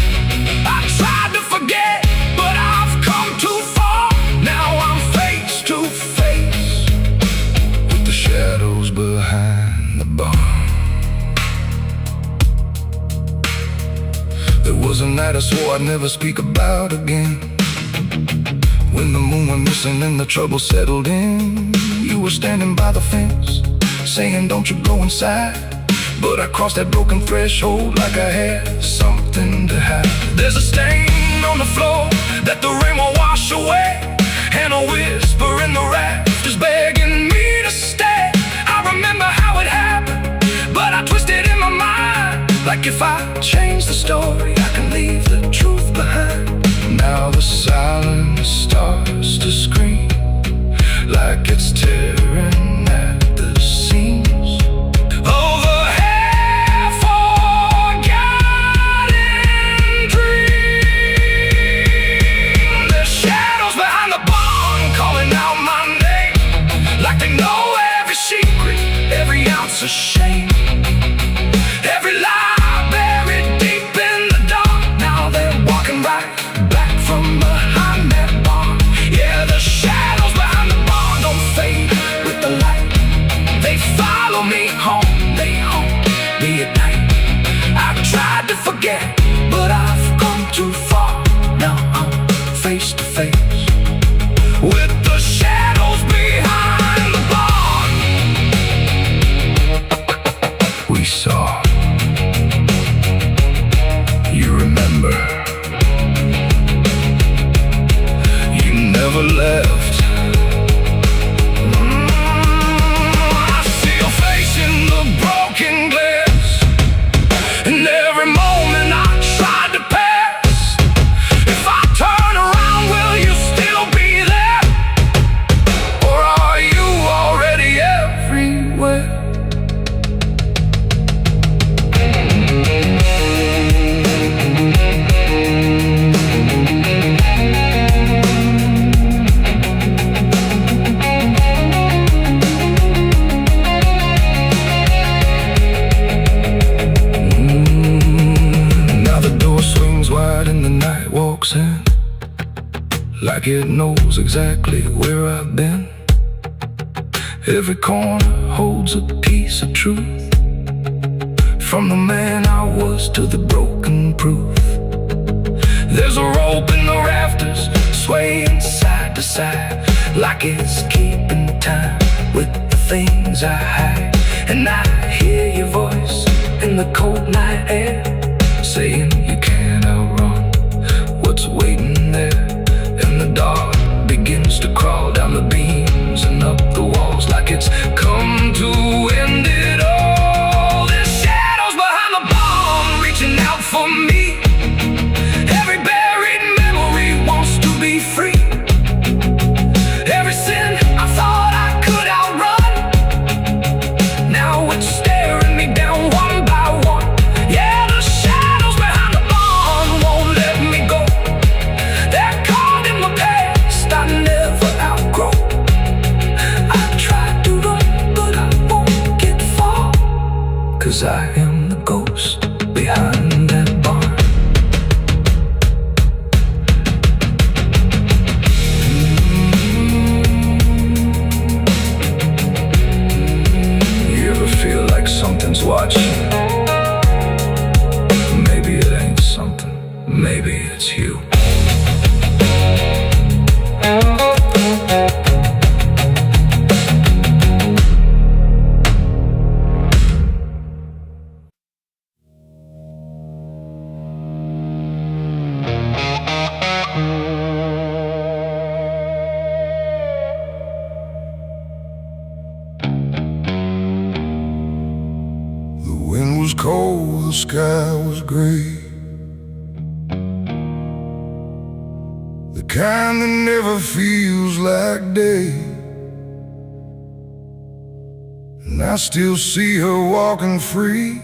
I tried to forget, but I've come too far. Now I'm face to face with the shadows behind the barn. There was a night I swore I'd never speak about again. When the moon went missing and the trouble settled in, you were standing by the fence, saying don't you go inside. But I crossed that broken threshold like I had something to hide. There's a stain on the floor that the rain will wash away, and a whisper in the rafters begging me to stay. I remember how it happened, but I twisted in my mind, like if I change the story, I can leave the truth behind. Now the silence starts to scream, like it's tearing at the seams. Over half-forgotten dreams. There's shadows behind the barn calling out my name, like they know every secret, every ounce of shame. Every lie buried deep in the dark. Now they're walking right back from behind that barn. Yeah, the shadows behind the barn don't fade with the light. They follow me home, they haunt me at night. I've tried to forget, but I've come too far. Now I'm face to face with the shadows behind the barn. We saw. You remember. You never left. I see your face in the broken glass, and every moment I tried to pass. If I turn around, will you still be there? Or are you already everywhere? Now the door swings wide and the night walks in, like it knows exactly where I've been. Every corner holds a piece of truth, from the man I was to the broken proof. There's a rope in the rafters, swaying side to side, like it's keeping time with the things I hide. And I hear your voice in the cold night air, saying you can't outrun what's waiting there. And the dark begins to crawl down the beams and up the walls, like it's come to end it all. There's shadows behind the barn reaching out for me. Every buried memory wants to be free. Every sin I thought I could outrun, now it's staring me down one by one. Yeah, the shadows behind the barn won't let me go. They're caught in my past I never outgrow. I tried to run, but I won't get far, 'cause I am the ghost behind that barn. You ever feel like something's watching? Maybe it ain't something, maybe it's you. The wind was cold, the sky was gray, the kind that never feels like day. And I still see her walking free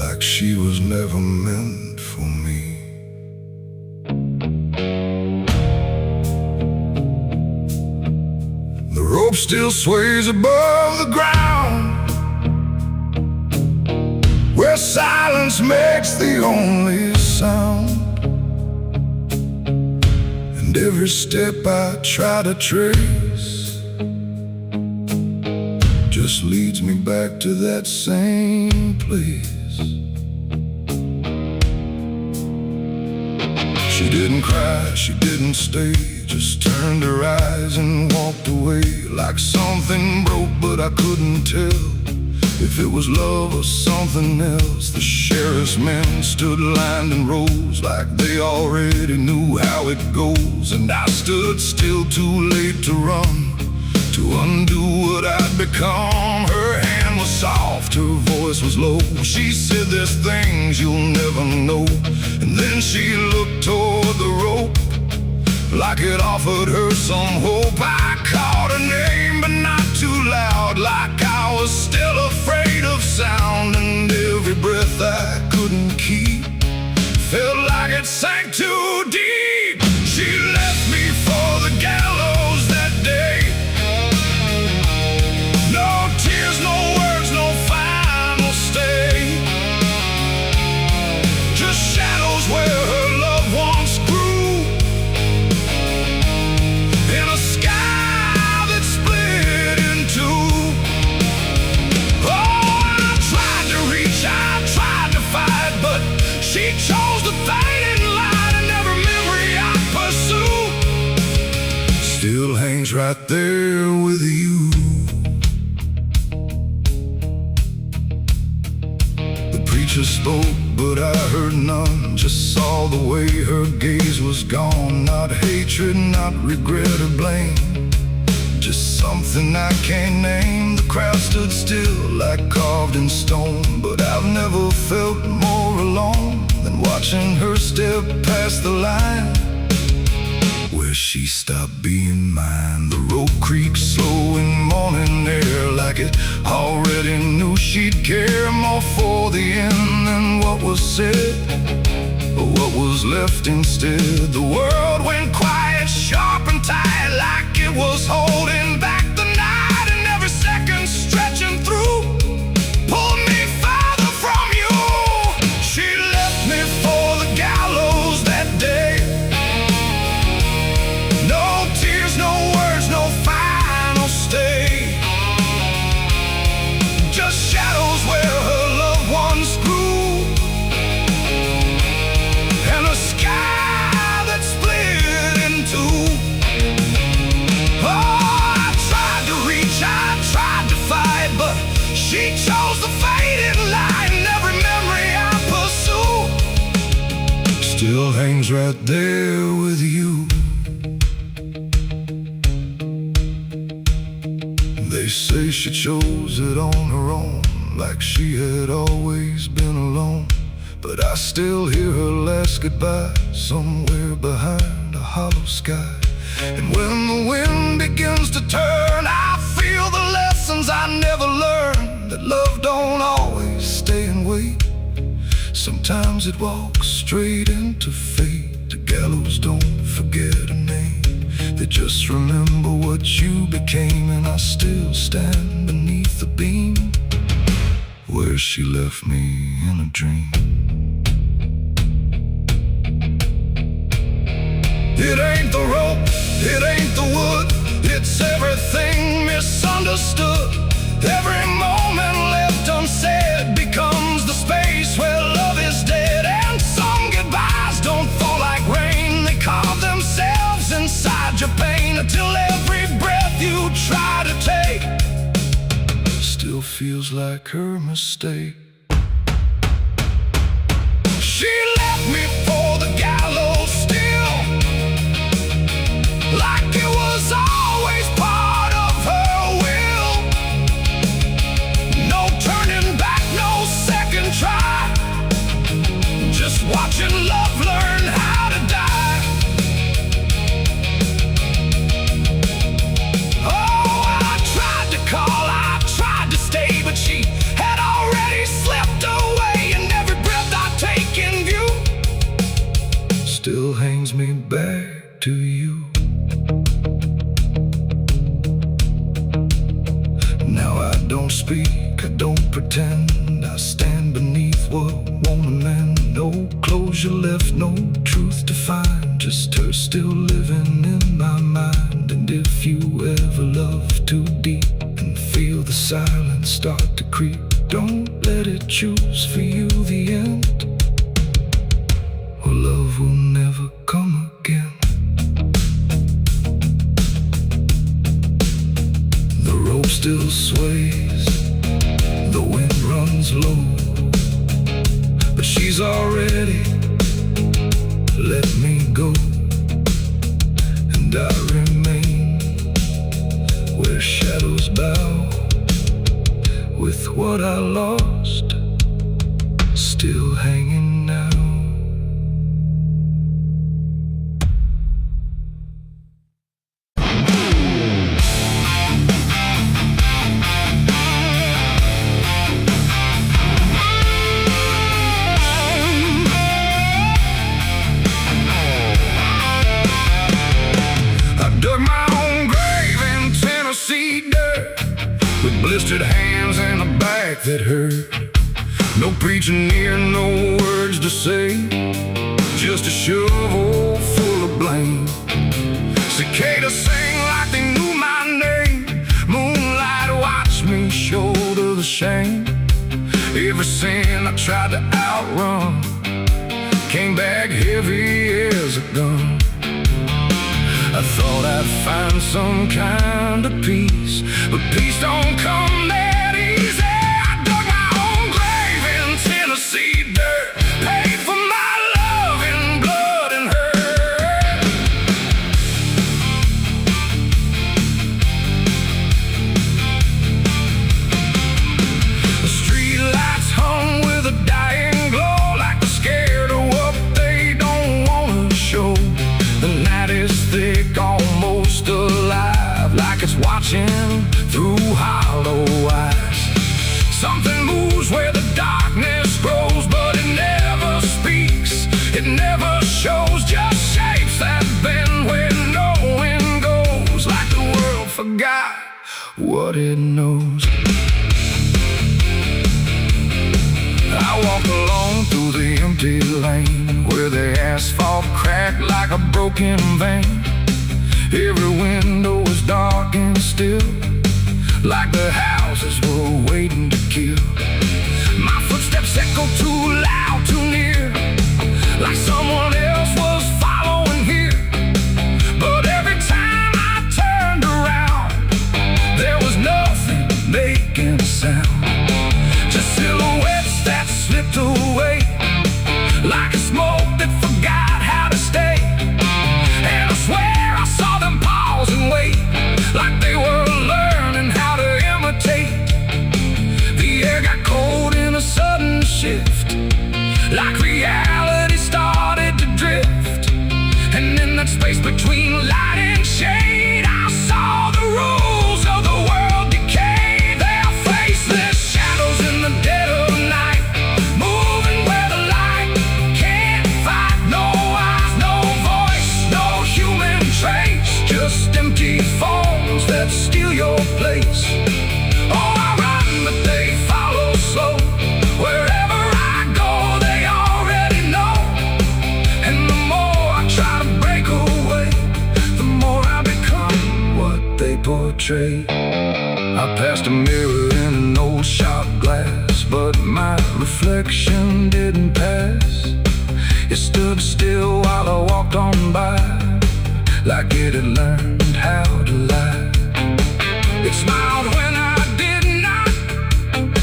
like she was never meant for me. The rope still sways above the ground, where silence makes the only sound. And every step I try to trace just leads me back to that same place. She didn't cry, she didn't stay, just turned her eyes and walked away. Like something broke, but I couldn't tell if it was love or something else. The sheriff's men stood lined in rows, like they already knew how it goes. And I stood still, too late to run, to undo what I'd become. Her hand was soft, her voice was low. She said, "There's things you'll never know." And then she looked toward the rope, like it offered her some hope. I called her name, but not too loud, like I was still afraid of sound. And every breath I couldn't keep felt like it sank too deep. She left me for the gallows that day. No tears, no words, no final stay, just shadows where her loved ones grew, in a sky that split in two. Oh, I tried to reach, I tried to fight, but she chose the fading light, and every memory I pursue still hangs right there with you. The preacher spoke, but I heard none, just saw the way her gaze was gone. Not hatred, not regret or blame, just something I can't name. The crowd stood still, like carved in stone, but I've never felt more alone than watching her step past the line where she stopped being mine. The rope creaked slow in morning air, like it already knew she'd care more for the end than what was said, or what was left instead. The world went quiet, sharp and tight, like it was holding back the night, and every second stretching through pulled me farther from you. She left me for the gallows that day. No tears, no words, no final stay, just shadows where her loved ones grew, and a sky that split in two. Oh, I tried to reach, I tried to fight, but she chose the fading light, and every memory I pursue still hangs right there with you. They say she chose it on her own, like she had always been alone. But I still hear her last goodbye somewhere behind a hollow sky. And when the wind begins to turn, I feel the lessons I never learned, that love don't always stay and wait. Sometimes it walks straight into fate. The gallows don't forget a name, they just remember what you became. And I still stand beneath the beam where she left me in a dream. It ain't the rope, it ain't the wood, it's everything misunderstood. Every moment left unsaid becomes the space where love is dead. And some goodbyes don't fall like rain, they carve themselves inside your pain, until every breath you try to take still feels like her mistake. She left me for the gallows still, like it was always part of her will. No turning back, no second try, just watching love learn how to die. Oh, I tried to call, I tried to stay, but she had already slipped away, and never closure left, no truth to find, just her still living in my mind. And if you ever love too deep and feel the silence start to creep, don't let it choose for you the end, or love will never come again. The rope still sways, the wind runs low, but she's already let me go, and I remain where shadows bow, with what I lost still hanging now. Blistered hands and a back that hurt. No preaching near, no words to say, just a shovel full of blame. Cicadas sang like they knew my name. Moonlight watched me shoulder the shame. Every sin I tried to outrun came back heavy as a gun. I thought I'd find some kind of peace, but peace don't come that easy. I dug my own grave in Tennessee dirt, paid for my love in blood and hurt. The street lights hung with a dying glow, like they're scared of what they don't want to show. The night is thick, almost alive, like it's watching through hollow eyes. Something moves where the darkness grows, but it never speaks, it never shows, just shapes that bend where no wind goes, like the world forgot what it knows. I walk alone through the empty lane, where the asphalt cracked like a broken vein. Every window was dark and still, like the houses were waiting to kill. My footsteps echo too loud, too near, like someone else was following here. But every time I turned around, there was nothing making a sound, just silhouettes that slipped away, like a smoke that forgot how to stay. And I swear I saw them pause and wait, like they were learning how to imitate. The air got cold in a sudden shift, like reality started to drift. And in that space between light and shade, I saw the rules of the world decay. They're faceless shadows in the dead of night, moving where the light can't fight. No eyes, no voice, no human trace, just empty forms that steal your place. Oh, I run, but they follow slow. Wherever I go, they already know. And the more I try to break away, the more I become what they portray. I passed a mirror in an old shop glass, but my reflection didn't pass. It stood still while I walked on by, like it had learned how to lie. It smiled when I did not,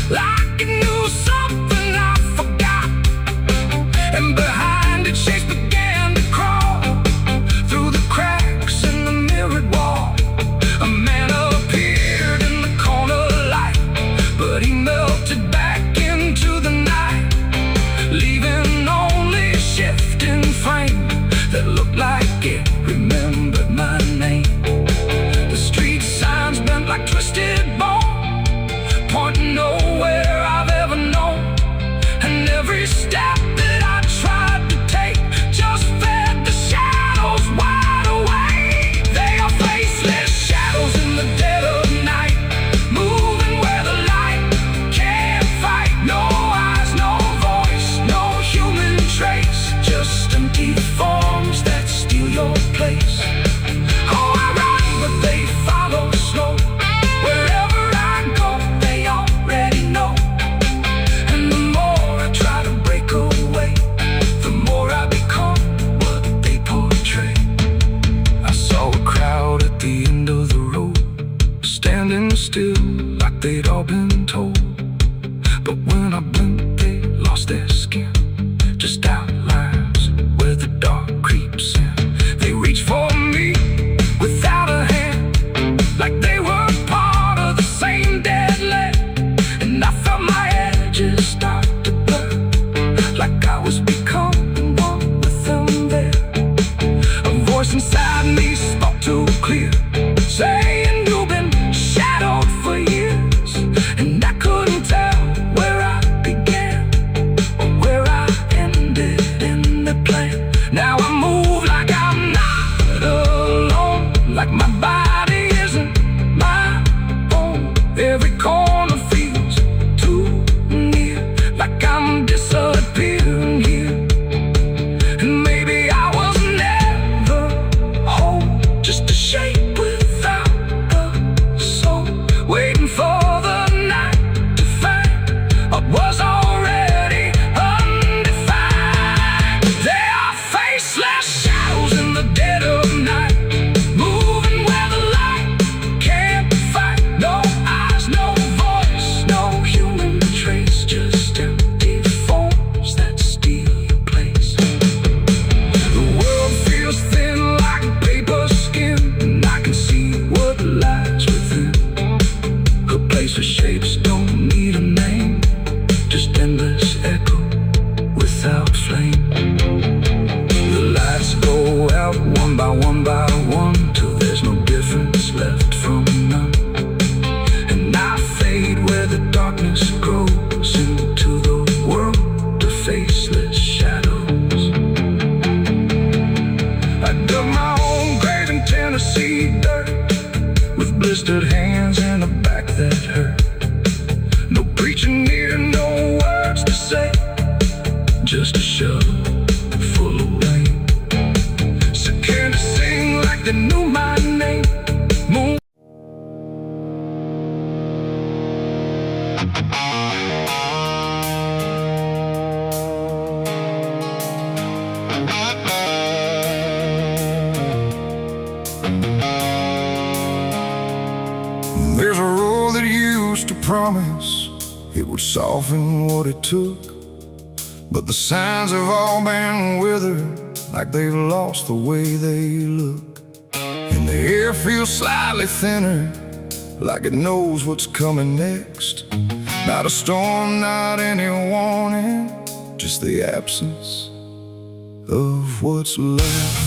like it knew something I forgot. And behind it, shapes began to crawl through the cracks in the mirrored wall. A man appeared in the corner light, but he melted back into the night, leaving only a shifting frame that looked like it remembered my name. The street signs bent like twisted When I blinked, they lost their skin, just outlines where the dark creeps in. They reach for me without a hand, like they were part of the same dead land. And I felt my edges start to blur, like I was becoming one with them there. A voice inside me spoke too clear, saying you've been shadowed for years. And I couldn't tell where I began or where I ended in the plan. Now I move like I'm not alone, like my body isn't my own. Every corner feels too near, like I'm disappearing here. And maybe I was never whole, just a shape without a soul, waiting for the night to find what was already undefined. They are faceless shadows in the dead of night, moving where the light can't fight. No eyes, no voice, no human trace, just empty forms that steal your place. The world feels thin like paper skin, and I can see what lies within. A place where shapes don't need a name, just endless echo without flame. The lights go out one by one, till there's no difference left from none. And I fade where the darkness grows into the world of faceless shadows. I dug my own grave in Tennessee dirt, with blistered hands and a back that hurt. No preaching needed, no words to say, just a shovel full of rain. Scared to sing like they knew my name. Moon. There's a road that used to promise it would soften what it took, but the signs have all been withered, like they've lost the way they look. And the air feels slightly thinner, like it knows what's coming next. Not a storm, not any warning, just the absence of what's left.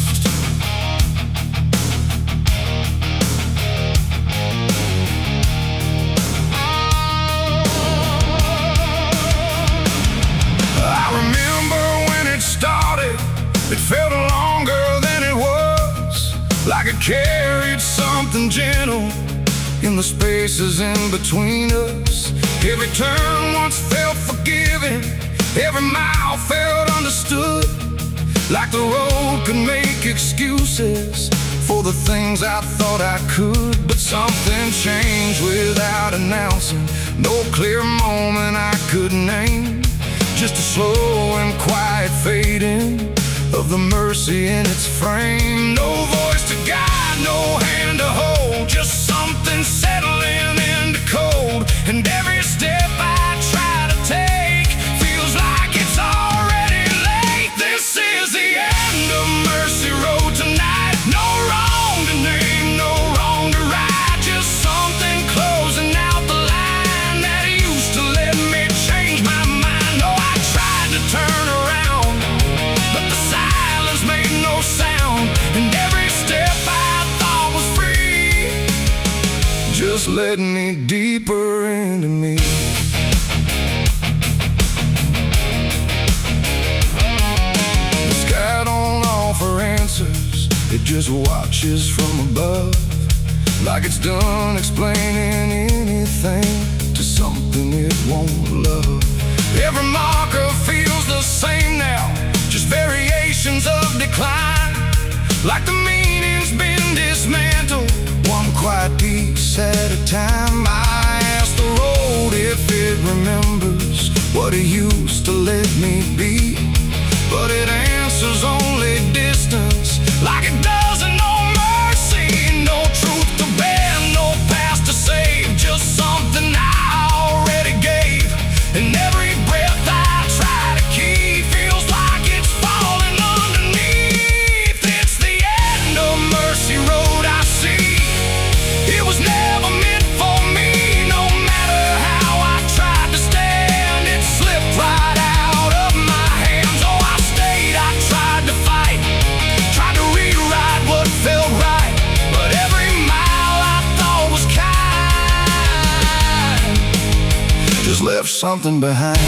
It felt longer than it was, like it carried something gentle in the spaces in between us. Every turn once felt forgiving, every mile felt understood, like the road could make excuses for the things I thought I could. But something changed without announcing, no clear moment I could name, just a slow and quiet fading of the mercy in its frame. No voice to guide, no hand to hold, just something settling into cold. And every step I try to take feels like it's already late. This is the end of Mercy Road tonight. No wrong to name, no wrong to right, just something closing out the line that used to let me change my mind. No, I tried to turn around, but the silence made no sound, and every step I thought was free just led me deeper into me. The sky don't offer answers, it just watches from above, like it's done explaining anything to something it won't love. Every marker feels the same now, just variations of decline, like the meaning's been dismantled, one quiet piece at a time. I ask the road if it remembers what it used to let me be, but it answers only distance, like it doesn't know mercy, no truth to bear, no past to save, just something I already gave and never something behind.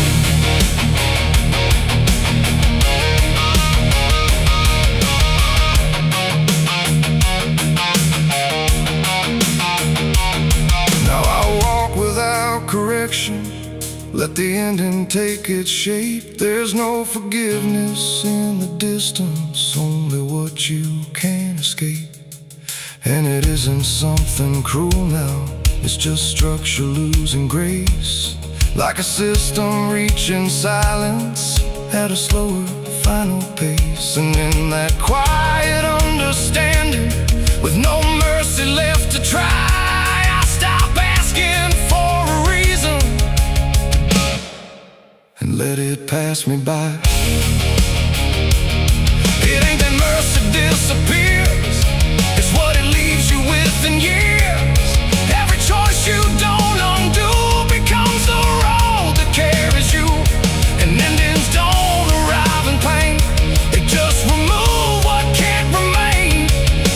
Now I walk without correction, let the ending take its shape. There's no forgiveness in the distance, only what you can't escape. And it isn't something cruel now, it's just structure losing grace. Like a system reaching silence at a slower final pace. And in that quiet understanding, with no mercy left to try, I stop asking for a reason and let it pass me by. It ain't that mercy disappears, it's what it leaves you with in years. Every choice you don't undo becomes the road that carries you. And endings don't arrive in pain, they just remove what can't remain.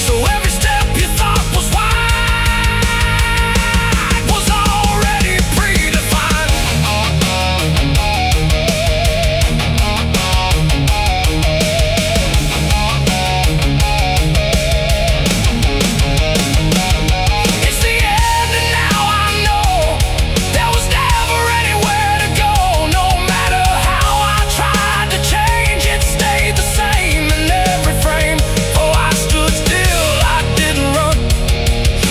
So every step you thought was wide was already predefined. It's the end and now I know there was never anywhere to go. No matter how I tried to change, it stayed the same in every frame. Oh, I stood still, I didn't run,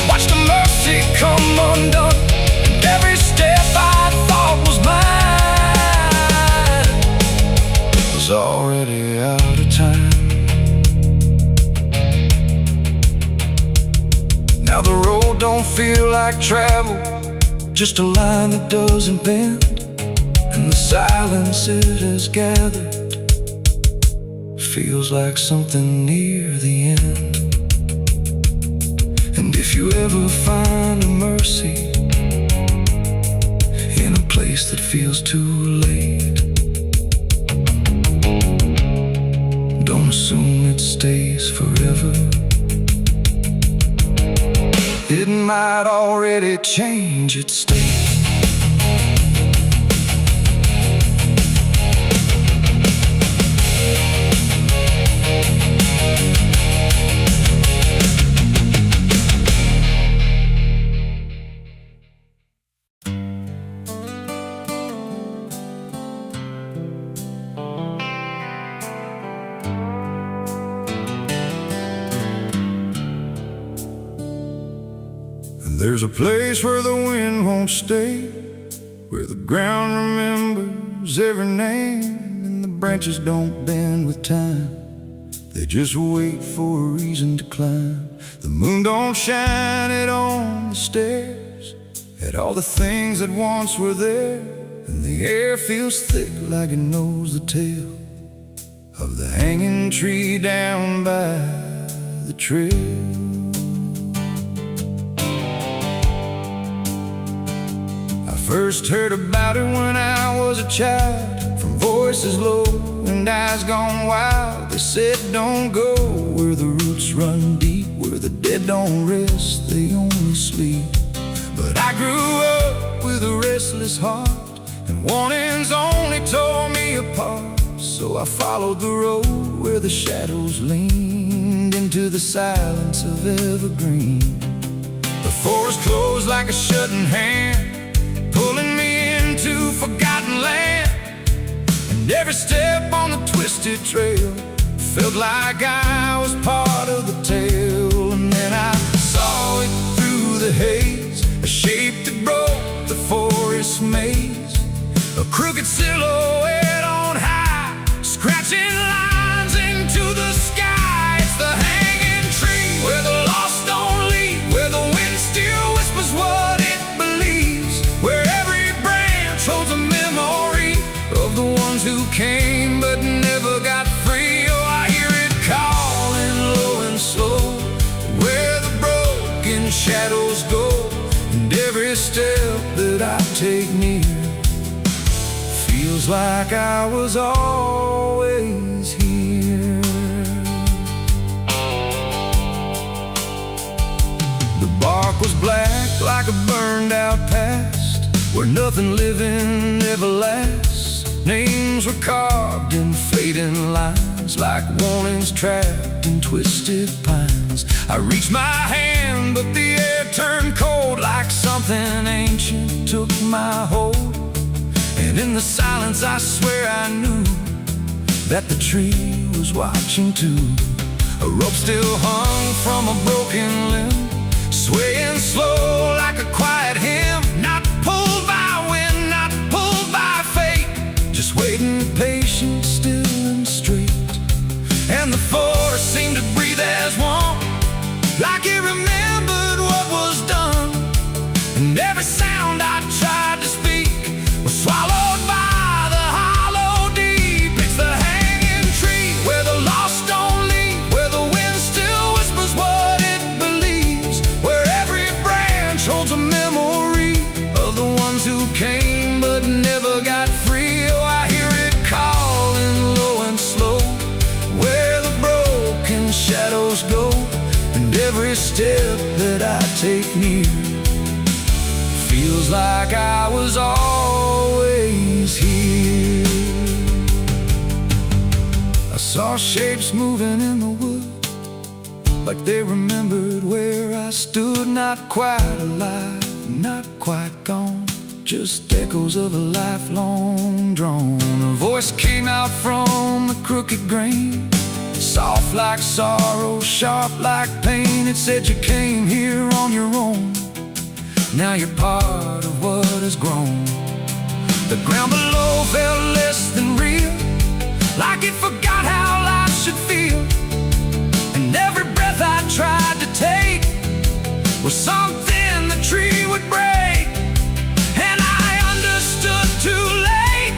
watched the mercy come undone. And every step I thought was mine was already out of time. Now the road don't feel like travel, just a line that doesn't bend. And the silence it has gathered feels like something near the end. And if you ever find a mercy in a place that feels too late, don't assume it stays forever. It might already change its state. There's a place where the wind won't stay, where the ground remembers every name, and the branches don't bend with time, they just wait for a reason to climb. The moon don't shine it on the stairs, at all the things that once were there, and the air feels thick like it knows the tale of the hanging tree down by the trail. First heard about it when I was a child, from voices low and eyes gone wild. They said don't go where the roots run deep, where the dead don't rest, they only sleep. But I grew up with a restless heart, and warnings only tore me apart. So I followed the road where the shadows leaned into the silence of evergreen. The forest closed like a shutting hand, pulling me into forgotten land. And every step on the twisted trail felt like I was part of the tale. And then I saw it through the haze, a shape that broke the forest maze, a crooked silhouette on high, scratching lines into the sky. It's the hanging tree where the lost don't leave, where the wind still whispers what it believes, where every branch holds a memory of the ones who came but never got free. Oh, I hear it calling low and slow, where the broken shadows go. And every step that I take near feels like I was always here. The bark was black like a burned out past, where nothing living ever lasts. Names were carved in fading lines, like warnings trapped in twisted pines. I reached my hand, but the air turned cold, like something ancient took my hold. And in the silence I swear I knew that the tree was watching too. A rope still hung from a broken limb, swaying slow like a quiet hymn. Not pulled by wind, not pulled by fate, just waiting patient, still and straight. And the forest seemed to breathe as one, like it remembered what was done. And every sound I tried to speak was swallowed by the hollow deep. It's the hanging tree where the lost don't leave, where the wind still whispers what it believes, where every branch holds a memory of the ones who came but never got free. Oh, I hear it calling low and slow, where the broken shadows go, and every step that I take near feels like I was always here. I saw shapes moving in the wood, like they remembered where I stood. Not quite alive, not quite gone, just echoes of a lifelong drone. A voice came out from the crooked grain, soft like sorrow, sharp like pain. It said you came here on your own, now you're part of what has grown. The ground below felt less than real, like it forgot how life should feel. And every breath I tried to take was something the tree would break. And I understood too late,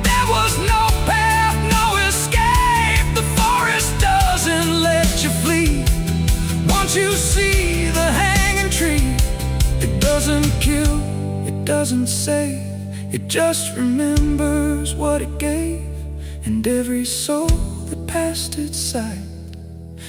there was no path, no escape. The forest doesn't let you flee. Once you see the hanging tree, it doesn't kill, it doesn't save, it just remembers what it gave. And every soul that passed its sight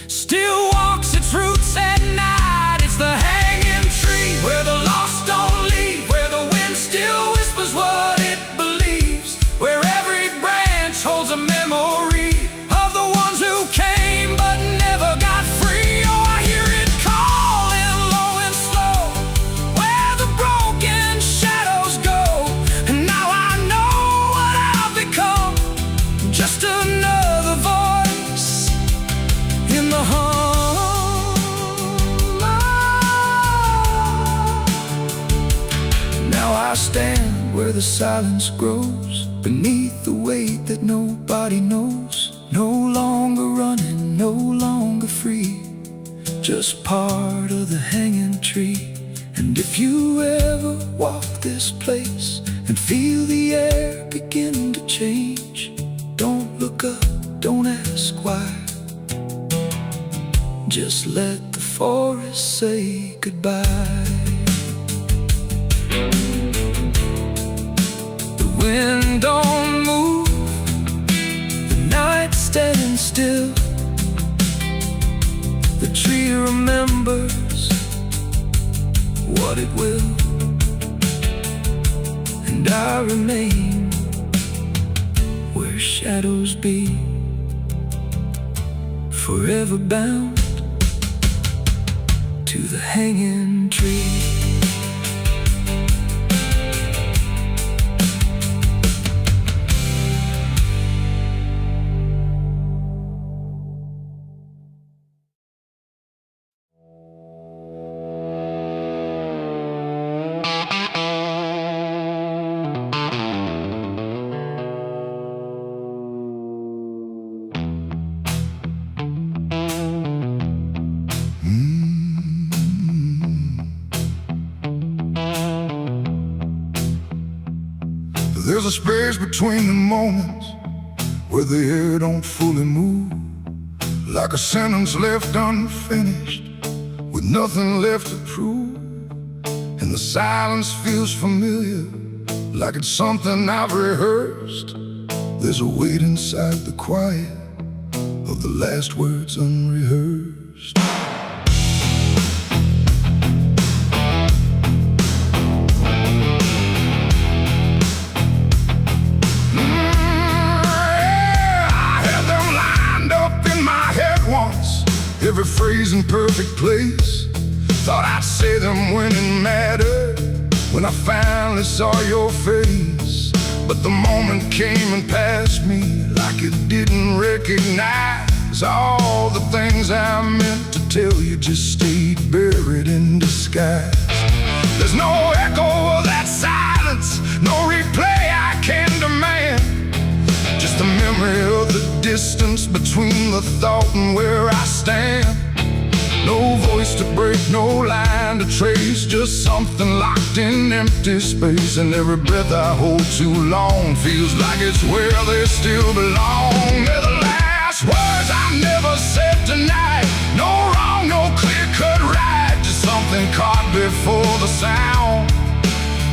still walks its roots at night. It's the hanging tree where the lost don't leave, where the wind still whispers what it believes, where every branch holds a memory of the ones who came but never got free. Oh, I hear it calling low and slow, where the broken shadows go. And now I know what I've become, just another voice in the hum. Now I stand where the silence grows, beneath the weight that nobody knows. No longer running, no longer free, just part of the hanging tree. And if you ever walk this place and feel the air begin to change, don't look up, don't ask why, just let the forest say goodbye. The wind don't move, the night's standing still. The tree remembers what it will, and I remain where shadows be, forever bound to the hanging tree. There's a space between the moments where the air don't fully move, like a sentence left unfinished with nothing left to prove. And the silence feels familiar, like it's something I've rehearsed. There's a weight inside the quiet of the last words unrehearsed. in perfect place. Thought I'd say them when it mattered, when I finally saw your face. But the moment came and passed me like it didn't recognize all the things I meant to tell you just stayed buried in disguise. There's no echo of that silence, no replay I can demand. Just a memory of the distance between the thought and where I stand. No voice to break, no line to trace, just something locked in empty space. And every breath I hold too long feels like it's where they still belong. They're the last words I never said tonight. No wrong, no clear-cut right, just something caught before the sound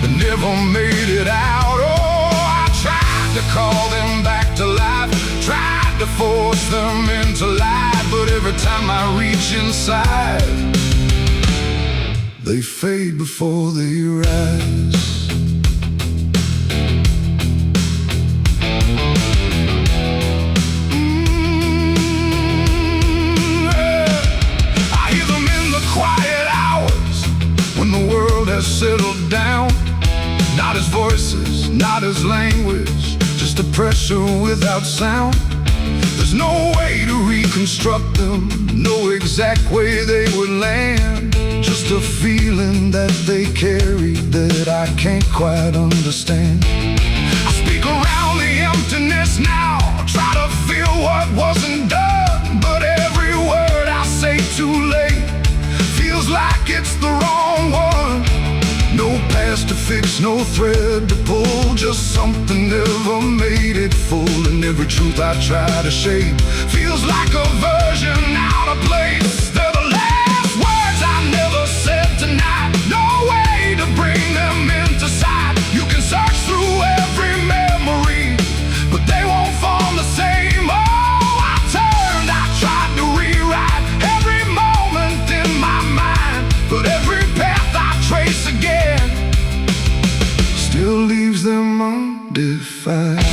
that never made it out. Oh, I tried to call them back to life, tried to force them into life, but every time I reach inside, they fade before they rise. I hear them in the quiet hours when the world has settled down. Not as voices, not as language, just a pressure without sound. There's no way to reconstruct them, no exact way they would land. Just a feeling that they carry that I can't quite understand. I speak around the emptiness now, try to feel what wasn't done, but every word I say too late feels like it's the wrong one. No past to fix, no thread to pull, just something never made it full. And every truth I try to shape feels like a version out of place. They're the last words I never said tonight, no way to bring them into sight. You can search through every memory, but they won't form the same. Oh, I turned, I tried to rewrite every moment in my mind, but every path I trace again still leaves them undefined.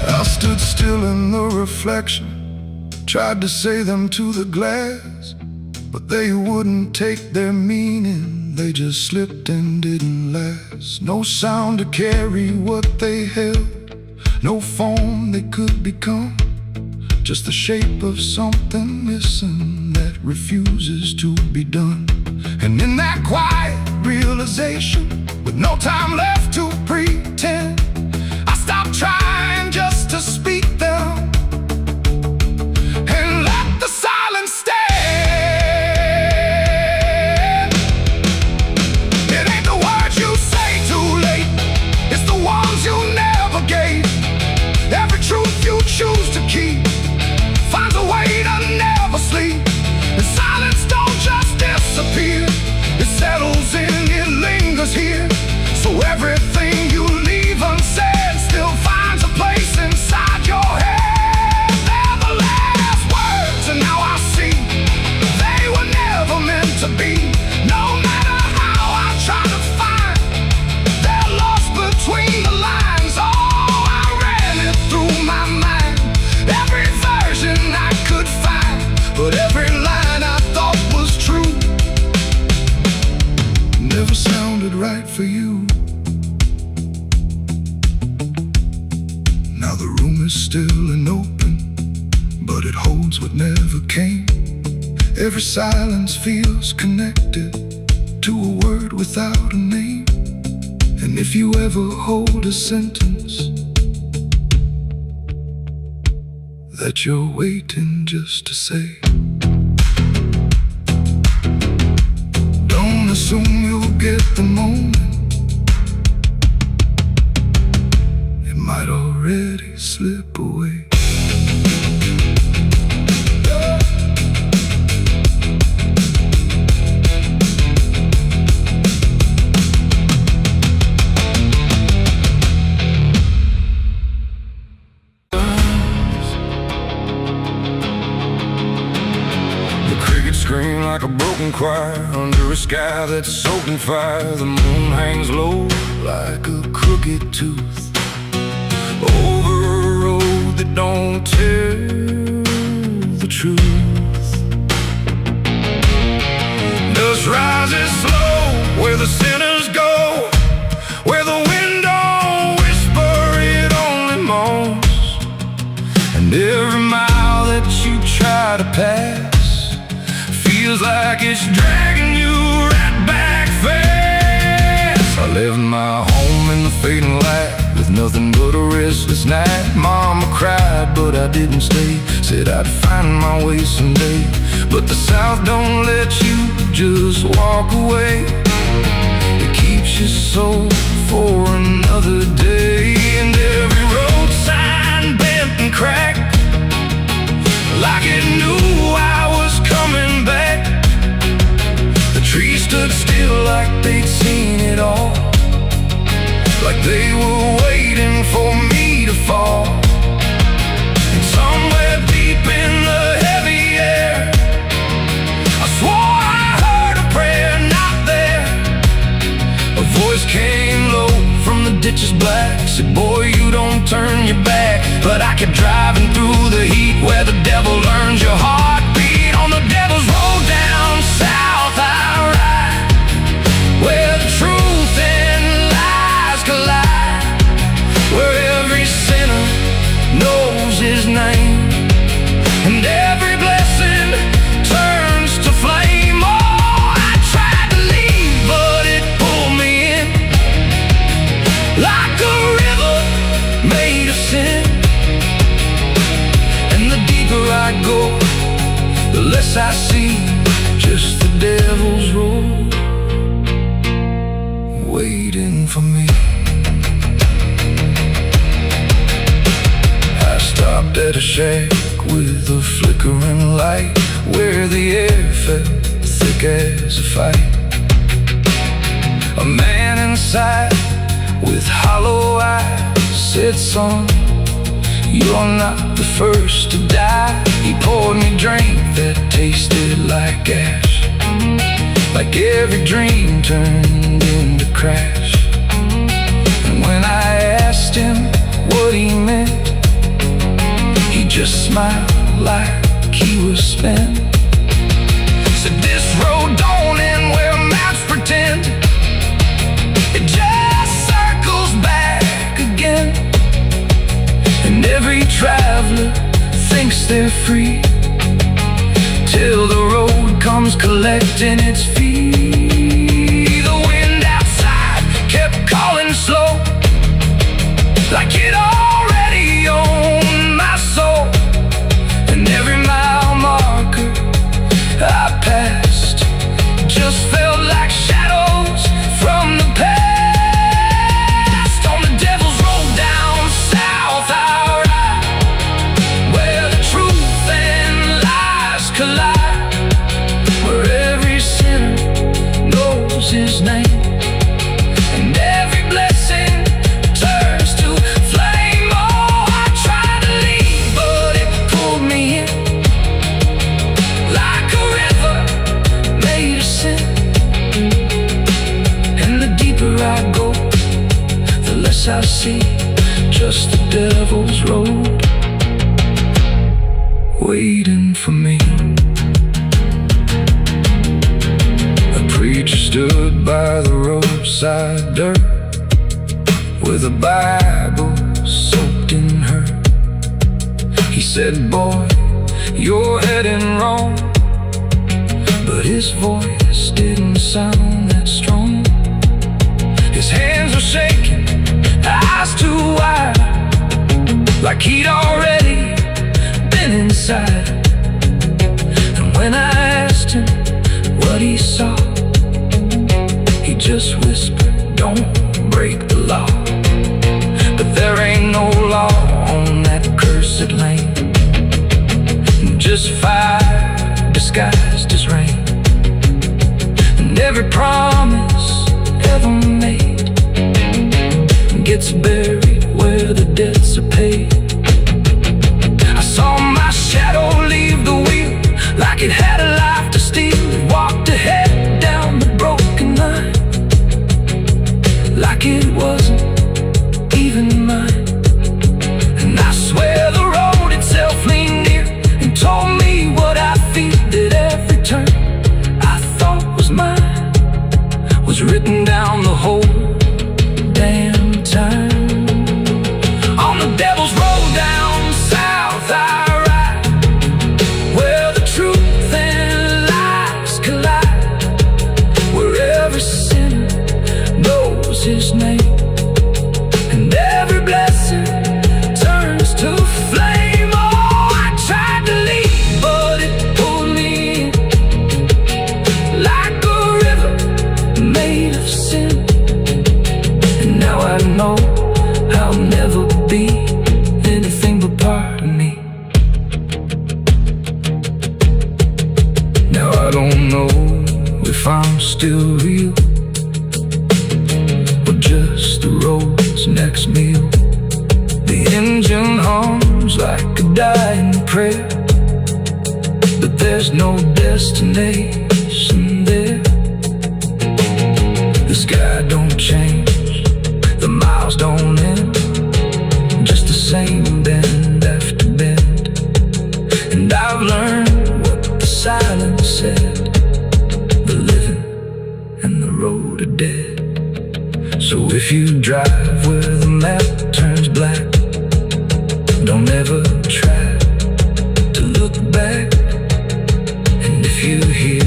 I stood still in the reflection, tried to say them to the glass, but they wouldn't take their meaning, they just slipped and didn't last. No sound to carry what they held, no form they could become, just the shape of something missing that refuses to be done. And in that quiet realization, with no time left to pretend, I stopped trying just to speak them and let the silence stand. Choose to keep finds a way to never sleep. And silence don't just disappear, it settles in, it lingers here. So everything you leave unsaid still finds a place inside your head. They're the last words, and now I see they were never meant to be. No matter how I try to find, they're lost between the lines. Oh, I ran it through my mind, every version I could find, but every line I thought was true never sounded right for you. Now the room is still and open, but it holds what never came. Every silence feels connected to a word without a name. And if you ever hold a sentence that you're waiting just to say, don't assume you'll get the moment, it might already slip away. singing choir under a sky that's soaked in fire. The moon hangs low like a crooked tooth over a road that don't tell the truth. Dust rises slow where the sinners go, where the wind don't whisper, it only moans. And every mile that you try to pass feels like it's dragging you right back fast. I left my home in the fading light with nothing but a restless night. Mama cried, but I didn't stay. Said I'd find my way someday. But the South don't let you just walk away. It keeps you so for another day. And every road sign bent and cracked, like it knew I was coming back. The trees stood still like they'd seen it all, like they were waiting for me to fall. And somewhere deep in the heavy air, I swore I heard a prayer not there. A voice came low from the ditches black, said, boy, you don't turn your back. But I kept driving through the heat where the devil learns your heartbeat. On the devil's road down south I ride, where the truth and lies collide, where every sinner knows his name, and every blessing turns to flame. Oh, I tried to leave, but it pulled me in, like a river made of sin. And the deeper I go, the less I see, just the devil's road waiting for me. I stopped at a shack with a flickering light, where the air felt thick as a fight. A man inside with hollow eyes said, son, you're not the first to die. He poured me a drink that tasted like ash, like every dream turned into crash. And when I asked him what he meant, he just smiled like he was spent. Said, this road don't end where maps pretend, it just circles back again. And every traveler thinks they're free, till the road comes collecting its fee. The wind outside kept calling slow, like it already owned my soul. And every mile marker I passed just felt like shadows from the past. On the devil's road down south I ride, where the truth and lies collide, where every sinner knows his name, and every blessing turns to flame. Oh, I tried to leave, but it pulled me in, like a river made of sin. And the deeper I go, the less I see, just the devil's road waiting for me. A preacher stood by the roadside dirt, with a Bible soaked in her. He said, boy, you're heading wrong. But his voice didn't sound that strong. His hands were shaking, eyes too wide, like he'd already been inside. And when I asked him what he saw, he just whispered, don't break the law. But there ain't no law on that cursed land, just fire disguised as rain. And every promise ever made gets buried where the debts are paid. I saw my shadow leave the wheel, like it had a life to steal. It walked ahead was written down the whole damn time. On the devil's road down south I ride, where the truth and lies collide, where every sinner knows his name, and every blessing turns to flame. Oh, I tried to leave, but it pulled me in, like a river made of sin. And now I know I'll never be anything but part of me. Now I don't know if I'm still real, or just the road's next meal. The engine hums like a dying prayer, but there's no destination there. The sky don't change, the miles don't end, just the same bend after bend. And I've learned what the silence said: the living and the road are dead. So if you drive where the map turns black, don't ever try to look back. And if you hear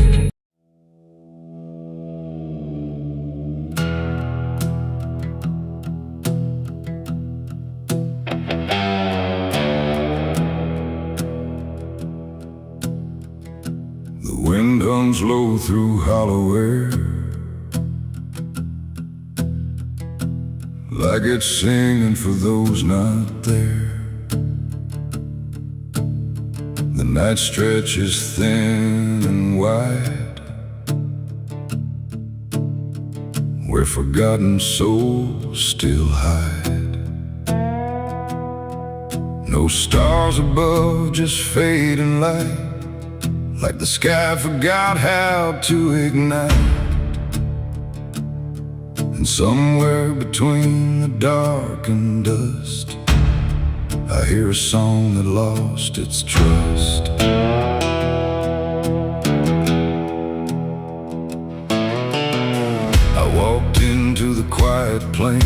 the wind hums low through hollow air, like it's singing for those not there. The night stretches thin and wide, where forgotten souls still hide. No stars above, just fading light, like the sky forgot how to ignite. And somewhere between the dark and dust, I hear a song that lost its trust. I walked into the quiet plain,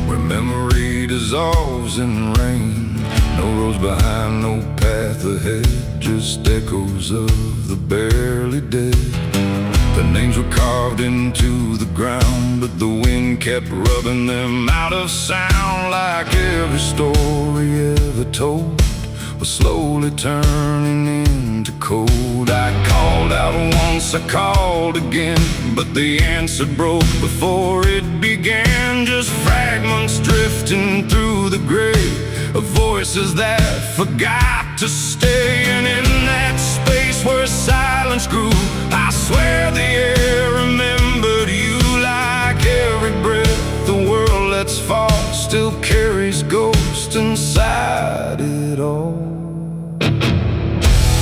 where memory dissolves in rain. No roads behind, no path ahead, just echoes of the barely dead. The names were carved into the ground, but the wind kept rubbing them out of sound, like every story ever told was slowly turning into cold. I called out once, I called again, but the answer broke before it began. Just fragments drifting through the gray of voices that forgot to stay. And in that space where silence grew, I swear the air remembered you. Like every breath the world lets fall still carries ghosts inside it all.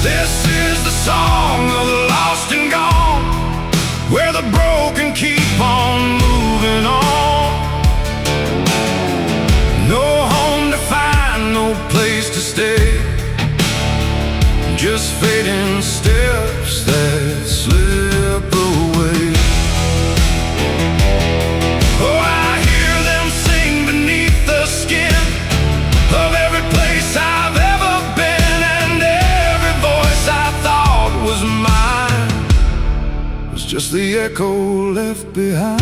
This is the song of the lost and gone, where the broken keep on moving on. No home to find, no place to stay, just fading steps that slip away. Oh, I hear them sing beneath the skin of every place I've ever been, and every voice I thought was mine was just the echo left behind.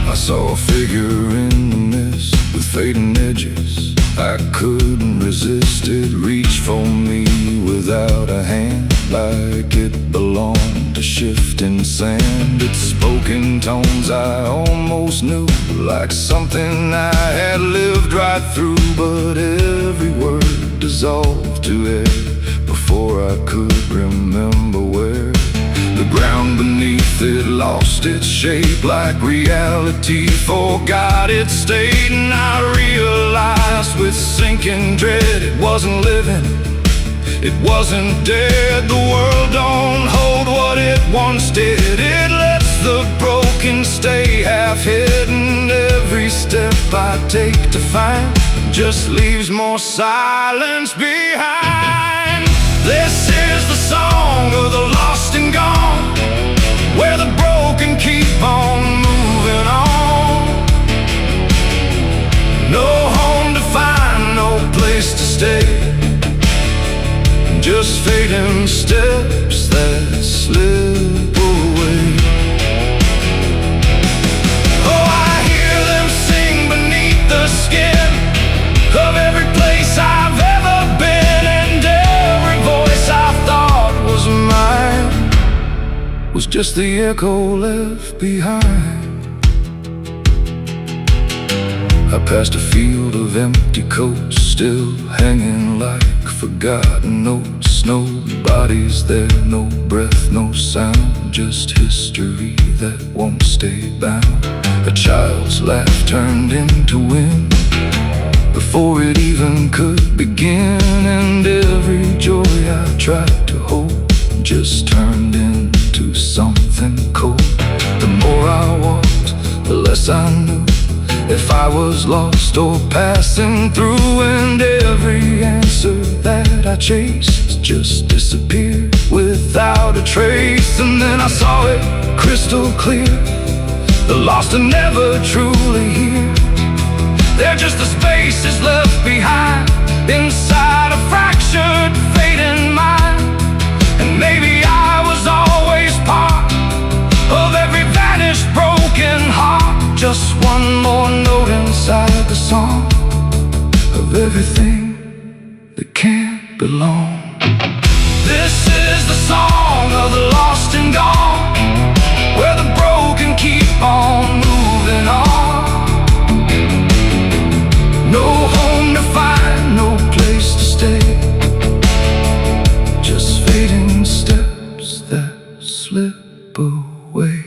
I saw a figure in the mist with fading edges. I couldn't resist it, reached for me without a hand, like it belonged to shifting sand. It spoke in tones I almost knew, like something I had lived right through. But every word dissolved to air before I could remember where. The ground beneath it lost its shape, like reality forgot its state. And I realized with sinking dread, it wasn't living, it wasn't dead. The world don't hold what it once did. It lets the broken stay half hidden. Every step I take to find just leaves more silence behind. fading steps that slip away. Oh, I hear them sing beneath the skin of every place I've ever been, and every voice I thought was mine Was just the echo left behind. I passed a field of empty coats, still hanging like forgotten notes. Nobody's there, no breath, no sound, just history that won't stay bound. A child's laugh turned into wind before it even could begin, and every joy I tried to hold just turned into something cold. The more I walked, the less I knew if I was lost or passing through, and every answer that I chased just disappeared without a trace. And then I saw it crystal clear, the lost are never truly here. They're just the spaces left behind inside a fractured, fading mind. And maybe I was always part of every vanished, broken heart, just one more note inside the song of everything that can't belong. This is the song of the lost and gone, where the broken keep on moving on. No home to find, no place to stay, just fading steps that slip away.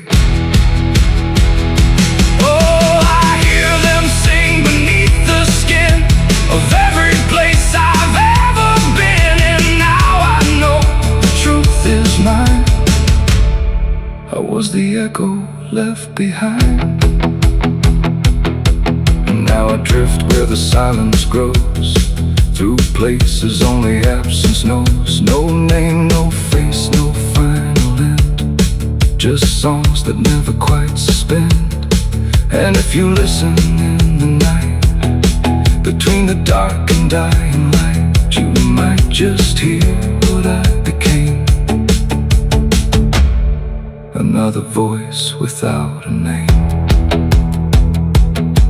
Oh, I hear them sing beneath the skin of every place I've ever been, and now I know The truth is mine, I was the echo left behind. Now I drift where the silence grows, through places only absence knows. No name, no face, no final end, just songs that never quite suspend. And if you listen in the night, between the dark and dying light, you might just hear what I became. Another voice without a name.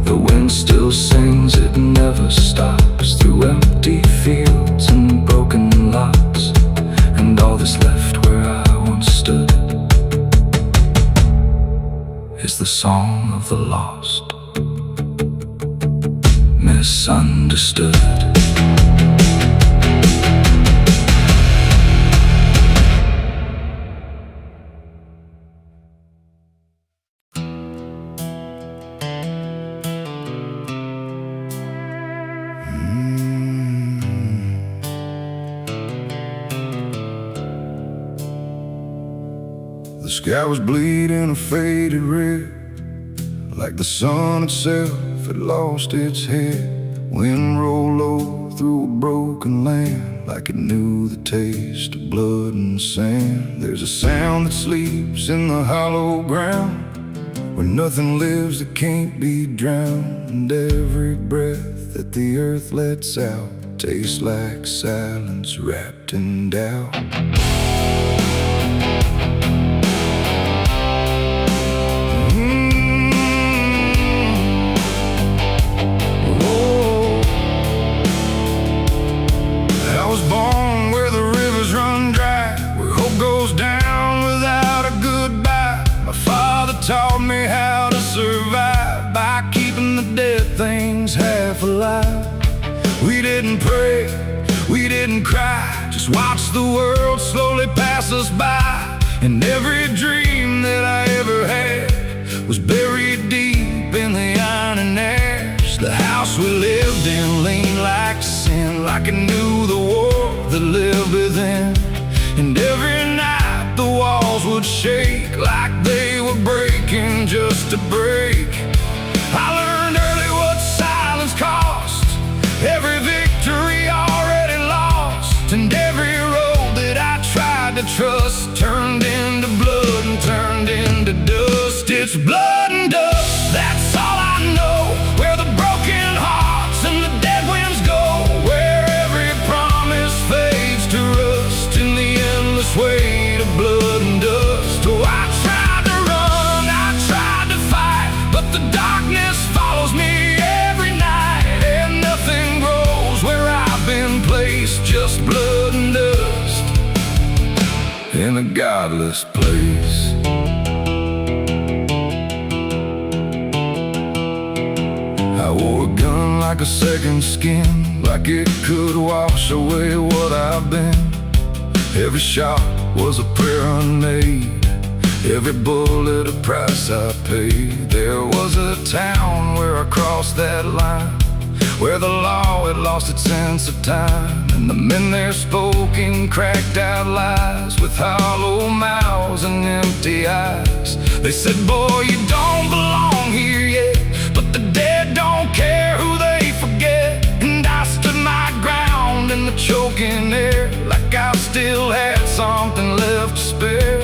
The wind still sings, it never stops, through empty fields and broken lots, and all that's left where I once stood is the song of the lost, misunderstood. The sky was bleeding a faded red, like the sun itself had lost its head. Wind rolled low through a broken land, like it knew the taste of blood and sand. There's a sound that sleeps in the hollow ground, where nothing lives that can't be drowned. And every breath that the earth lets out tastes like silence wrapped in doubt. Taught me how to survive by keeping the dead things half alive. We didn't pray, we didn't cry, just watched the world slowly pass us by. And every dream that I ever had was buried deep in the iron and ash. The house we lived in leaned like sin, like it knew the war that lived within. And every night the walls would shake like they were breaking just to break. I learned early what silence cost, every victory already lost, and every road that I tried to trust turned into blood and turned into dust. It's blood and dust, that's all I know, where the broken hearts and the dead winds go, where every promise fades to rust in the in a godless place. I wore a gun like a second skin, like it could wash away what I've been. Every shot was a prayer unmade, every bullet a price I paid. There was a town where I crossed that line, where the law had lost its sense of time, and the men there spoke in cracked out lies, with hollow mouths and empty eyes. They said, boy, you don't belong here yet, but the dead don't care who they forget. And I stood my ground in the choking air, like I still had something left to spare.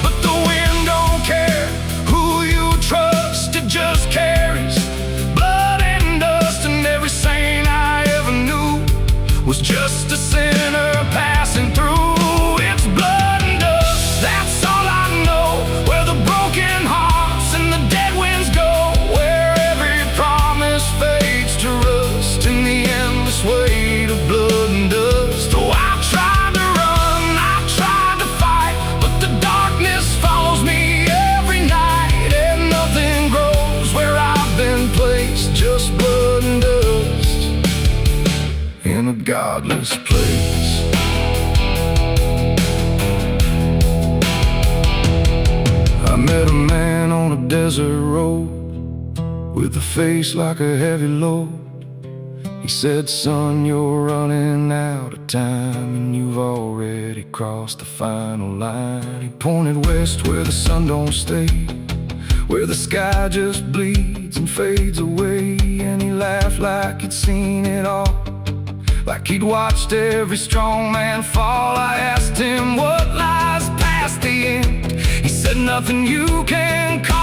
But the wind don't care who you trust, it just carries blood and dust. And every saint I ever knew was just a sinner passing through. It's blood and dust, that's all I know, where the broken hearts and the dead winds go, where every promise fades to rust in the endless weight of blood and dust. Oh, I tried to run, I tried to fight, but the darkness follows me every night, and nothing grows where I've been placed, just blood and dust in a godless place. I met a man on a desert road with a face like a heavy load. He said, son, you're running out of time, and you've already crossed the final line. He pointed west where the sun don't stay, where the sky just bleeds and fades away. And he laughed like he'd seen it all, like he'd watched every strong man fall. I asked him what lies past the end. He said, nothing you can call